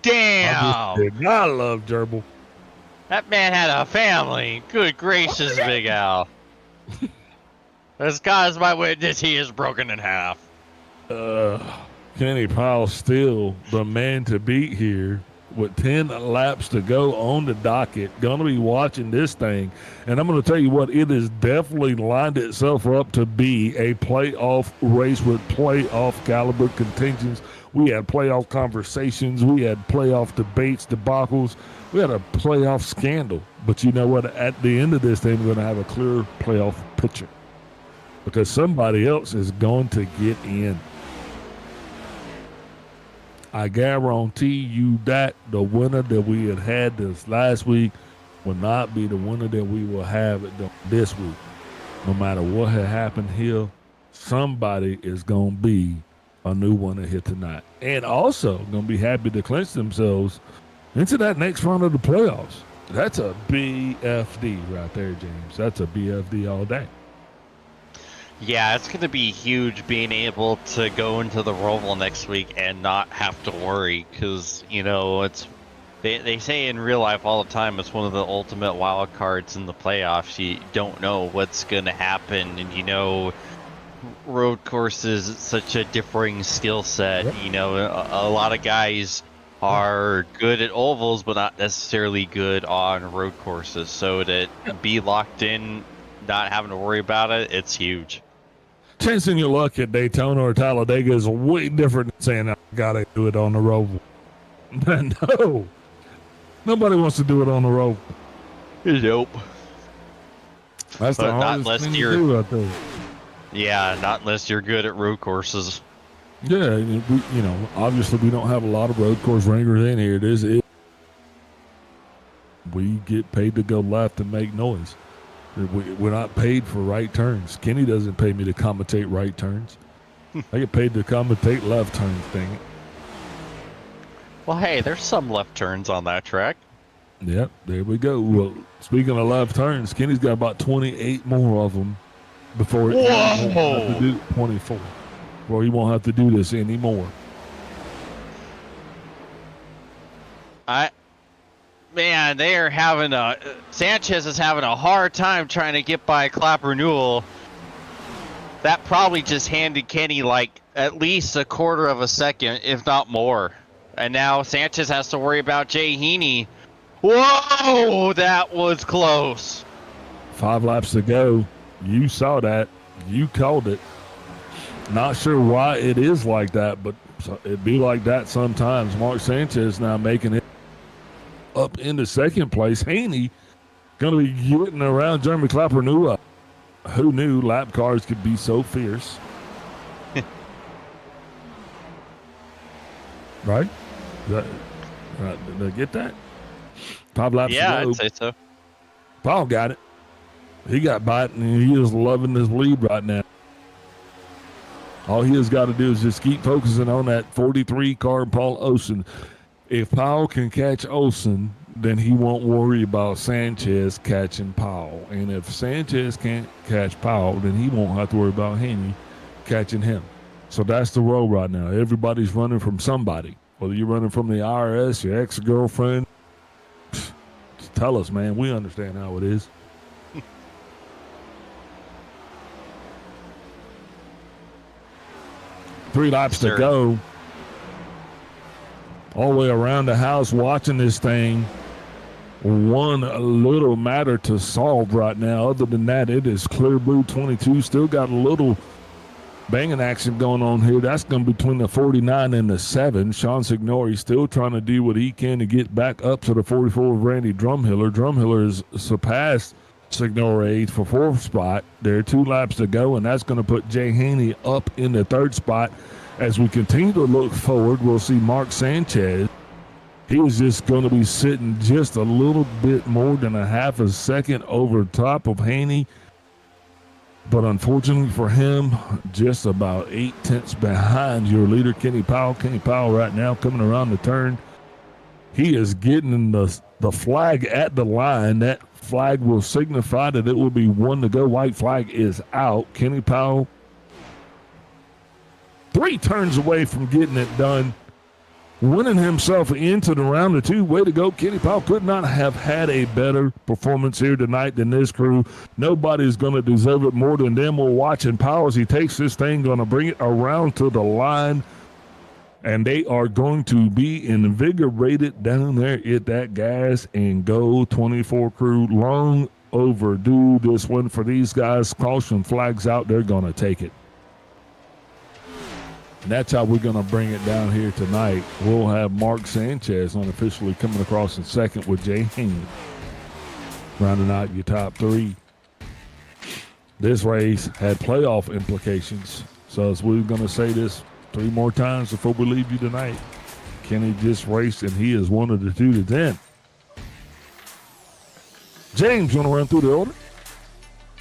Damn. I love Gerbil. That man had a family. Good gracious, Big Al. As God is my witness, he is broken in half. Kenny Powell still the man to beat here with 10 laps to go on the docket. Going to be watching this thing. And I'm going to tell you what, it has definitely lined itself up to be a playoff race with playoff caliber contingents. We had playoff conversations. We had playoff debates, debacles. We had a playoff scandal. But you know what? At the end of this thing, we're going to have a clear playoff picture, because somebody else is going to get in. I guarantee you that the winner that we had this last week will not be the winner that we will have this week. No matter what had happened here, somebody is going to be a new winner here tonight. And also going to be happy to clinch themselves into that next round of the playoffs. That's a BFD right there, James. That's a BFD all day. Yeah, it's going to be huge being able to go into the Roval next week and not have to worry, because, you know, they say in real life all the time it's one of the ultimate wild cards in the playoffs. You don't know what's going to happen, and, you know, road courses, it's such a differing skill set. Yep. You know, a lot of guys are good at ovals, but not necessarily good on road courses. So to be locked in, not having to worry about it, it's huge. Chancing your luck at Daytona or Talladega is way different than saying, I gotta do it on the road. No. Nobody wants to do it on the road. Nope. That's the hardest thing to do out there. Yeah, not unless you're good at road courses. Yeah, obviously we don't have a lot of road course ringers in here. We get paid to go left and make noise. We're not paid for right turns. Kenny doesn't pay me to commentate right turns. I get paid to commentate left turns, dang it. Well, hey, there's some left turns on that track. Yep, there we go. Well, speaking of left turns, Kenny's got about 28 more of them before he won't have to do 24. Before he won't have to do this anymore. Man, they are having Sanchez is having a hard time trying to get by Clapper Newell. That probably just handed Kenny like at least a quarter of a second, if not more. And now Sanchez has to worry about Jay Heaney. Whoa, that was close. 5 laps to go. You saw that. You called it. Not sure why it is like that, but it'd be like that sometimes. Mark Sanchez now making it up into second place. Haney going to be getting around Jeremy Clapper Newell. Who knew lap cars could be so fierce? Right? Did I get that? 5 laps to go. Yeah, I'd say so. Paul got it. He got biting, and he is loving his lead right now. All he has got to do is just keep focusing on that 43 car, Paul Olsen. If Powell can catch Olsen, then he won't worry about Sanchez catching Powell. And if Sanchez can't catch Powell, then he won't have to worry about Haney catching him. So that's the road right now. Everybody's running from somebody. Whether you're running from the IRS, your ex-girlfriend, just tell us, man. We understand how it is. 3 laps to go. All the way around the house watching this thing. One little matter to solve right now. Other than that, it is clear blue 22. Still got a little banging action going on here. That's going to be between the 49 and the 7. Sean Signori still trying to do what he can to get back up to the 44 of Randy Drumhiller. Drumhiller has surpassed Signori for 4th spot. There are 2 laps to go, and that's going to put Jay Haney up in the 3rd spot. As we continue to look forward, we'll see Mark Sanchez. He was just going to be sitting just a little bit more than a half a second over top of Haney. But unfortunately for him, just about 8/10 behind your leader, Kenny Powell. Kenny Powell right now coming around the turn. He is getting the flag at the line. That flag will signify that it will be 1 to go. White flag is out. Kenny Powell 3 turns away from getting it done, winning himself into the round of 2. Way to go. Kenny Powell could not have had a better performance here tonight than this crew. Nobody's going to deserve it more than them. We're watching Powell as he takes this thing, going to bring it around to the line. And they are going to be invigorated down there at that gas and go 24 crew. Long overdue this one for these guys. Caution flags out. They're going to take it. And that's how we're going to bring it down here tonight. We'll have Mark Sanchez unofficially coming across in 2nd with Jay Haney, rounding out your top 3. This race had playoff implications. So as we're going to say this 3 more times before we leave you tonight, Kenny just raced, and he is one of the 2 to 10. James, you want to run through the order?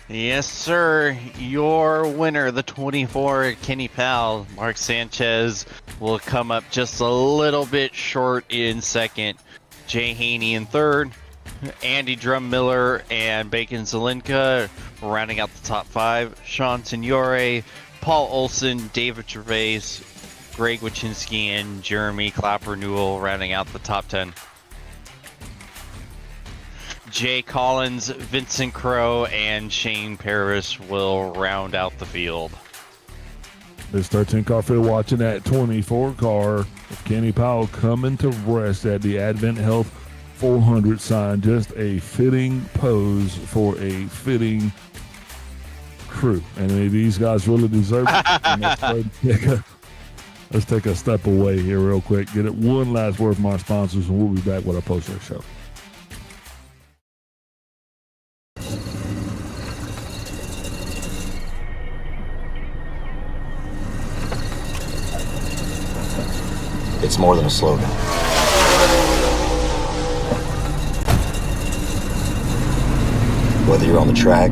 Yes, sir. Your winner, the 24, Kenny Powell. Mark Sanchez will come up just a little bit short in 2nd. Jay Haney in 3rd. Andy Drummiller and Bacon Zelinka rounding out the top 5. Sean Signore, Paul Olsen, David Gervais, Greg Wyszynski, and Jeremy Clapper Newell rounding out the top 10. Jay Collins, Vincent Crowe, and Shane Paris will round out the field. This 13 car field watching that 24 car with Kenny Powell coming to rest at the Advent Health 400 sign. Just a fitting pose for a fitting crew. And these guys really deserve it. Let's take a step away here real quick. Get it one last word from our sponsors, and we'll be back with our post-race show. It's more than a slogan. Whether you're on the track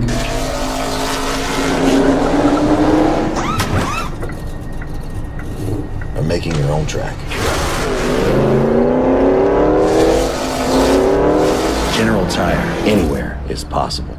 or making your own track. General Tire, anywhere is possible.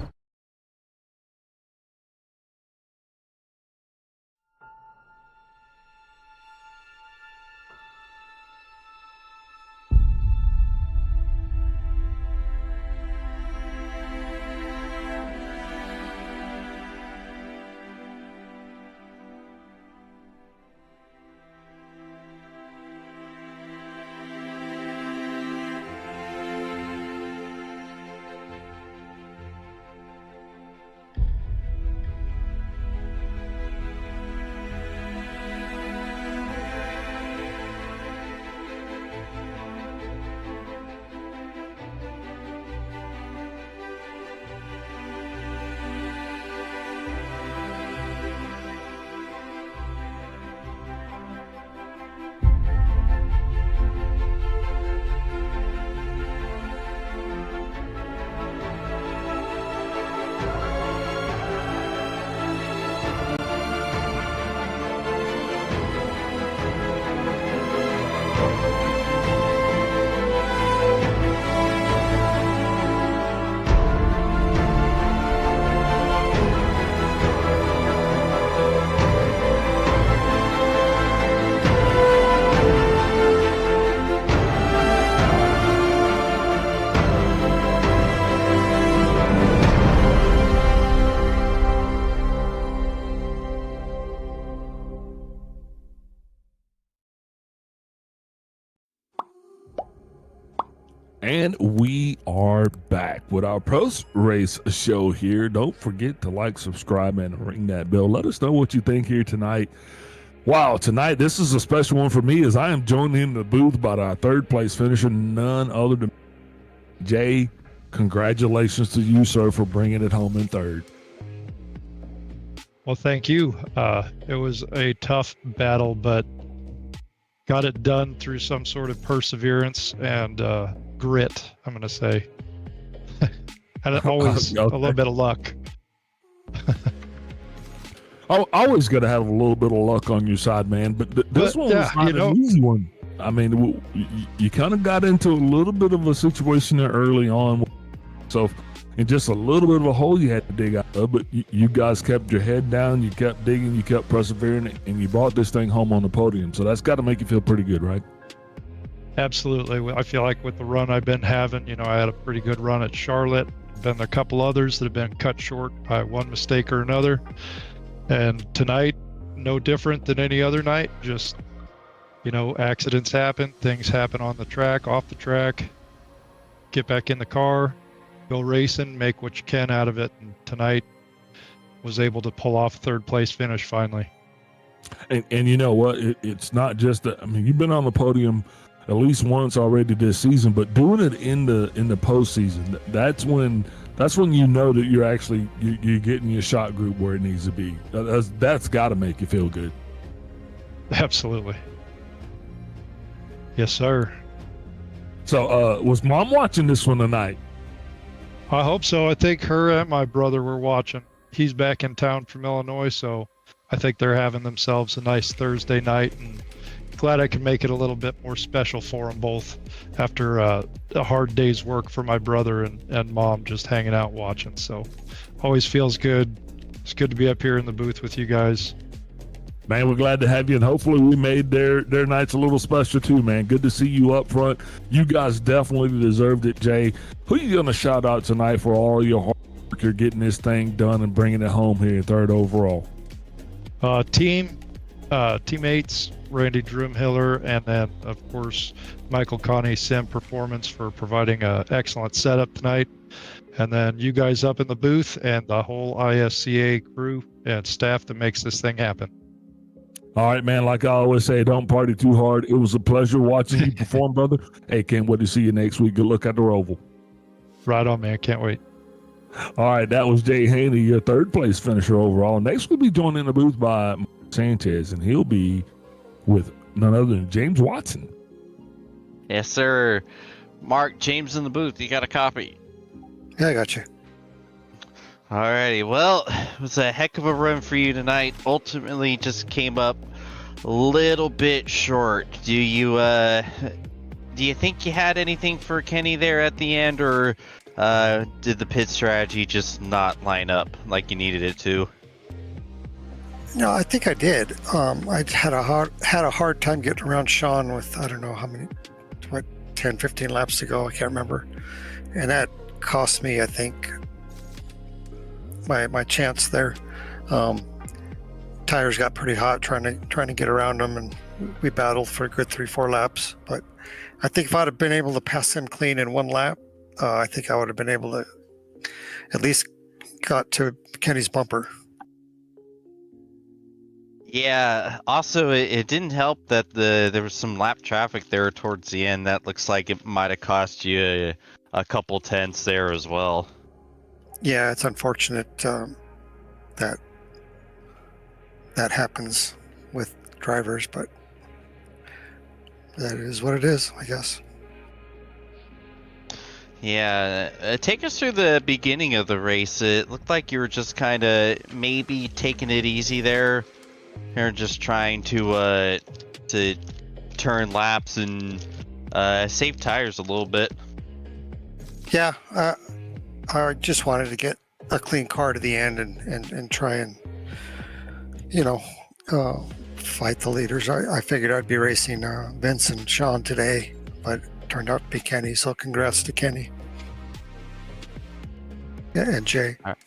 And we are back with our post-race show here. Don't forget to like, subscribe, and ring that bell. Let us know what you think here tonight. Wow, tonight this is a special one for me as I am joined in the booth by our third place finisher, none other than Jay. Congratulations to you, sir, for bringing it home in third. Well, thank you. It was a tough battle, but got it done through some sort of perseverance and grit, I'm going to say. And always Okay. a little bit of luck. Always got to have a little bit of luck on your side, man. But this one was not an easy one. I mean, you kind of got into a little bit of a situation there early on. So, in just a little bit of a hole you had to dig out of, but you guys kept your head down, you kept digging, you kept persevering, and you brought this thing home on the podium. So that's got to make you feel pretty good, right? Absolutely. I feel like with the run I've been having, I had a pretty good run at Charlotte. Been a couple others that have been cut short by one mistake or another. And tonight, no different than any other night. Just, accidents happen, things happen on the track, off the track. Get back in the car, go racing, make what you can out of it. And tonight was able to pull off third place finish finally. And you know what? It's not just that. I mean, you've been on the podium at least once already this season, but doing it in the postseason, that's when you know that you're actually you're getting your shot group where it needs to be. That's got to make you feel good. Absolutely. Yes, sir. So, was Mom watching this one tonight? I hope so. I think her and my brother were watching. He's back in town from Illinois, so I think they're having themselves a nice Thursday night, and glad I can make it a little bit more special for them both after a hard day's work for my brother and Mom just hanging out watching. So always feels good. It's good to be up here in the booth with you guys. Man, we're glad to have you, and hopefully we made their nights a little special too, man. Good to see you up front. You guys definitely deserved it, Jay. Who are you going to shout out tonight for all your hard work? You're getting this thing done and bringing it home here, third overall. Teammates, Randy Drumhiller, and then, of course, Michael Connie Sim Performance for providing an excellent setup tonight. And then you guys up in the booth and the whole ISCA crew and staff that makes this thing happen. All right, man. Like I always say, don't party too hard. It was a pleasure watching you perform, brother. Hey, can't wait to see you next week. Good luck at the Roval. Right on, man. Can't wait. All right, that was Jay Haney, your third place finisher overall. Next, we'll be joined in the booth by Sanchez, and he'll be with none other than James Watson. Yes, sir. Mark, James in the booth. You got a copy? Yeah, I got you. Alrighty. Well, it was a heck of a run for you tonight. Ultimately, just came up a little bit short. Do you think you had anything for Kenny there at the end, or did the pit strategy just not line up like you needed it to? No, I think I did. I had a hard time getting around Sean with, I don't know how many, 10, 15 laps to go. I can't remember. And that cost me, I think, my chance there. Tires got pretty hot trying to get around them, and we battled for a good 3-4 laps. But I think if I'd have been able to pass him clean in one lap, I think I would have been able to at least got to Kenny's bumper. Yeah. Also, it didn't help that there was some lap traffic there towards the end. That looks like it might have cost you a couple tenths there as well. Yeah, it's unfortunate that happens with drivers, but that is what it is, I guess. Yeah, take us through the beginning of the race. It looked like you were just kind of maybe taking it easy there, or just trying to turn laps and save tires a little bit. Yeah, I just wanted to get a clean car to the end and try and, fight the leaders. I figured I'd be racing Vince and Sean today, but it turned out to be Kenny, so congrats to Kenny. Yeah, and Jay. All right.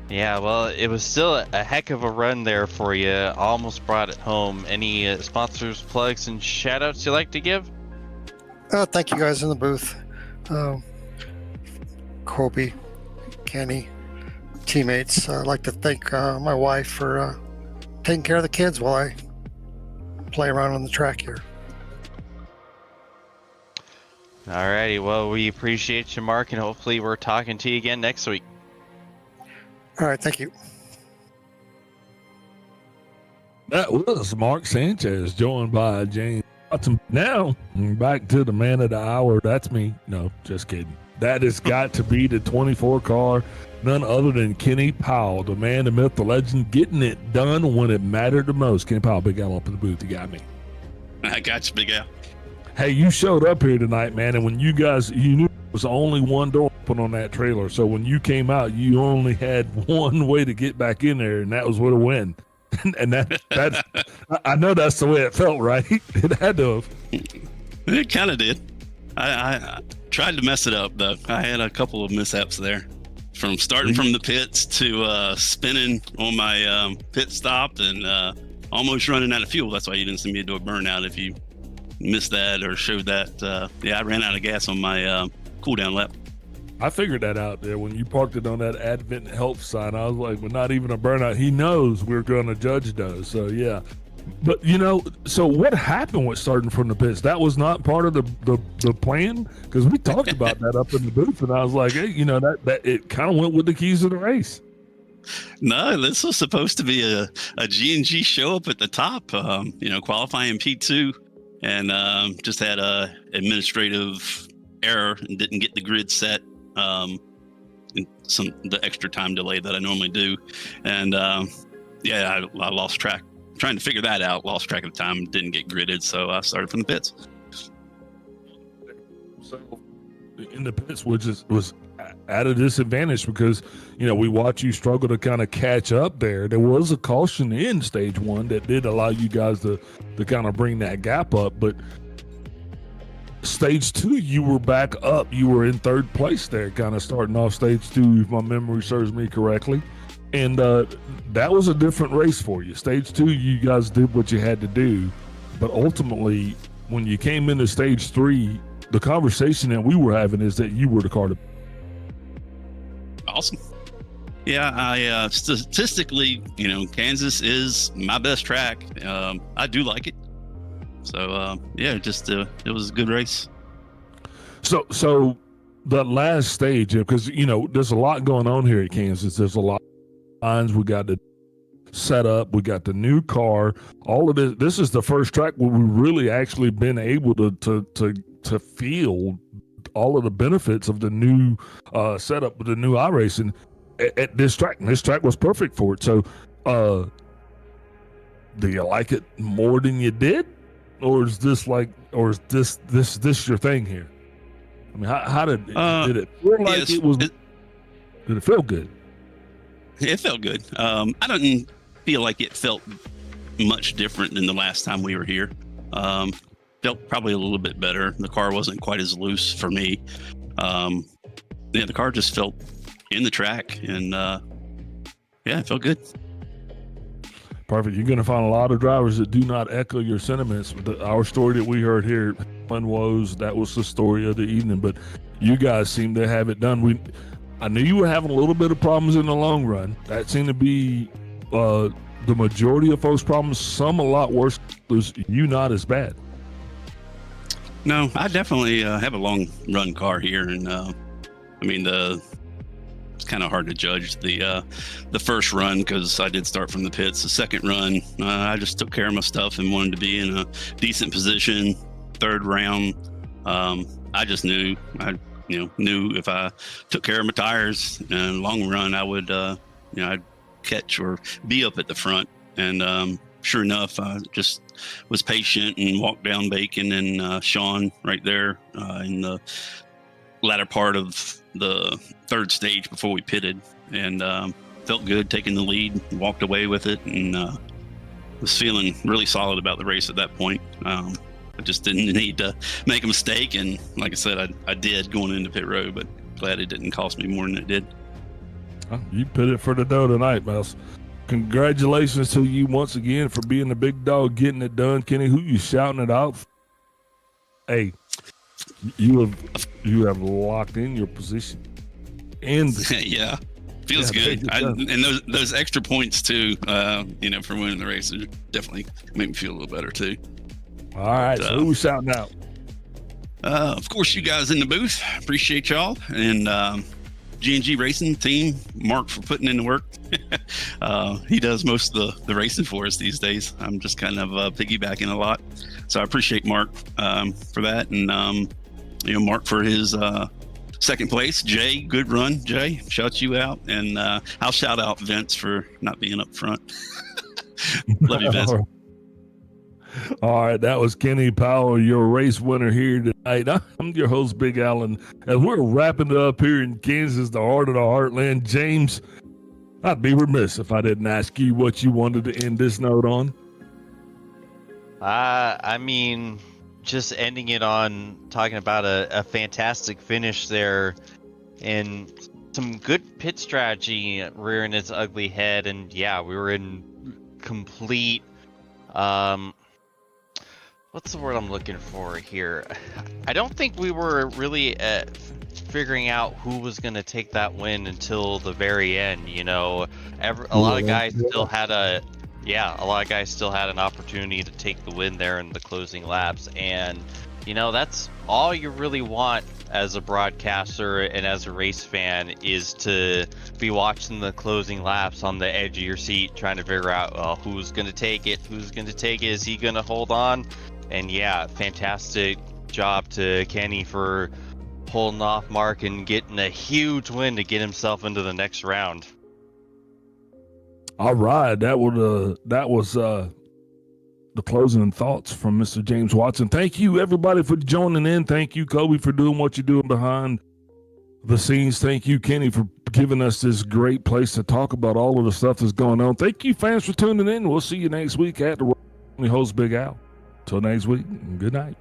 Yeah, well, it was still a heck of a run there for you. Almost brought it home. Any sponsors, plugs, and shout-outs you like to give? Thank you guys in the booth. Kobe, Kenny, teammates. I'd like to thank my wife for taking care of the kids while I play around on the track here. Alrighty, well, we appreciate you, Mark, and hopefully we're talking to you again next week. All right, thank you. That was Mark Sanchez, joined by James Watson. Now, back to the man of the hour. That's me. No, just kidding. That has got to be the 24 car, none other than Kenny Powell, the man, the myth, the legend, getting it done when it mattered the most. Kenny Powell, Big Al up in the booth. You got me. I got you, Big Al. Hey, you showed up here tonight, man, and when you guys, you knew there was only one door open on that trailer. So when you came out, you only had one way to get back in there, and that was with a win. And that's I know that's the way it felt, right? It had to have. It kind of did. I tried to mess it up, though. I had a couple of mishaps there, from starting from the pits to spinning on my pit stop and almost running out of fuel. That's why you didn't see me do a burnout if you missed that or showed that. Yeah, I ran out of gas on my cool down lap. I figured that out there when you parked it on that Advent Health sign. I was like, well, not even a burnout. He knows we're going to judge those. So, yeah. But, so what happened with starting from the pits? That was not part of the plan? Because we talked about that up in the booth, and I was like, hey, that it kind of went with the keys of the race. No, this was supposed to be a G&G show up at the top, qualifying P2, and just had a administrative error and didn't get the grid set. And the extra time delay that I normally do, and I lost track trying to figure that out. Lost track of the time, didn't get gridded, so I started from the pits. So in the pits, which was at a disadvantage because we watch you struggle to kind of catch up there. There was a caution in stage one that did allow you guys to kind of bring that gap up, but stage two, you were back up. You were in third place there, kind of starting off stage two, if my memory serves me correctly. And that was a different race for you. Stage two, you guys did what you had to do. But ultimately, when you came into stage three, the conversation that we were having is that you were the car to. Awesome. Yeah, I statistically, Kansas is my best track. I do like it. So, it was a good race. So the last stage, because, there's a lot going on here at Kansas. There's a lot of lines we got to setup. We got the new car. All of this. This is the first track where we've really actually been able to feel all of the benefits of the new setup with the new iRacing at this track. And this track was perfect for it. So, do you like it more than you did, or is this your thing here? I mean, how did it feel like it was? Did it feel good? It felt good. I didn't feel like it felt much different than the last time we were here. Felt probably a little bit better. The car wasn't quite as loose for me. The car just felt in the track, and it felt good. Perfect. You're going to find a lot of drivers that do not echo your sentiments. Our story that we heard here, that was the story of the evening, but you guys seem to have it done. I knew you were having a little bit of problems in the long run. That seemed to be the majority of folks' problems. Some a lot worse. You not as bad. No, I definitely have a long run car here, and it's kind of hard to judge the first run because I did start from the pits. The second run, I just took care of my stuff and wanted to be in a decent position. Third round, I just knew if I took care of my tires and long run, I would I'd catch or be up at the front. And sure enough, I just was patient and walked down Bacon and Sean right there in the latter part of the third stage before we pitted, and felt good taking the lead, walked away with it, and was feeling really solid about the race at that point. I just didn't need to make a mistake, and like I said, I did going into pit road, but glad it didn't cost me more than it did. You pitted for the dough tonight, Mouse. Congratulations to you once again for being the big dog, getting it done. Kenny, who you shouting it out? Hey, you have locked in your position. And yeah, feels good. And those extra points too, for winning the race definitely make me feel a little better too. All right, so who we shouting out? Of course, you guys in the booth. Appreciate y'all. And G&G Racing team, Mark, for putting in the work. He does most of the racing for us these days. I'm just kind of piggybacking a lot. So I appreciate Mark for that. And, Mark for his second place. Jay, good run, Jay. Shout you out. And I'll shout out Vince for not being up front. Love you, Vince. All right, that was Kenny Powell, your race winner here tonight. I'm your host, Big Alan. As we're wrapping it up here in Kansas, the heart of the heartland, James, I'd be remiss if I didn't ask you what you wanted to end this note on. Just ending it on talking about a fantastic finish there and some good pit strategy rearing its ugly head. And yeah, we were in complete what's the word I'm looking for here? I don't think we were really figuring out who was going to take that win until the very end. A lot of guys still had an opportunity to take the win there in the closing laps. And, that's all you really want as a broadcaster and as a race fan, is to be watching the closing laps on the edge of your seat, trying to figure out who's going to take it, is he going to hold on? And yeah, fantastic job to Kenny for holding off Mark and getting a huge win to get himself into the next round. All right, that was the closing thoughts from Mr. James Watson. Thank you, everybody, for joining in. Thank you, Kobe, for doing what you're doing behind the scenes. Thank you, Kenny, for giving us this great place to talk about all of the stuff that's going on. Thank you, fans, for tuning in. We'll see you next week at the host, Big Al. Till next week, good night.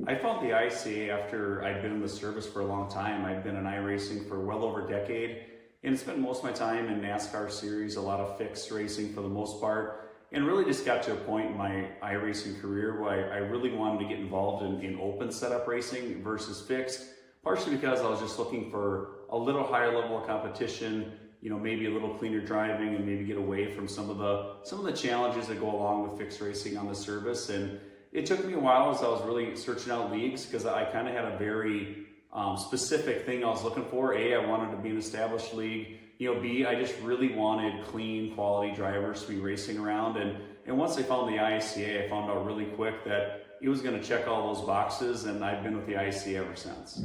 I found the ISCA after I'd been in the service for a long time. I'd been in iRacing for well over a decade and spent most of my time in NASCAR series, a lot of fixed racing for the most part, and really just got to a point in my iRacing career where I really wanted to get involved in open setup racing versus fixed, partially because I was just looking for a little higher level of competition, maybe a little cleaner driving, and maybe get away from some of the challenges that go along with fixed racing on the service. And it took me a while as I was really searching out leagues, because I kind of had a very specific thing I was looking for. A, I wanted to be an established league. You know, B, I just really wanted clean, quality drivers to be racing around. And once I found the ISCA, I found out really quick that it was going to check all those boxes, and I've been with the ISCA ever since.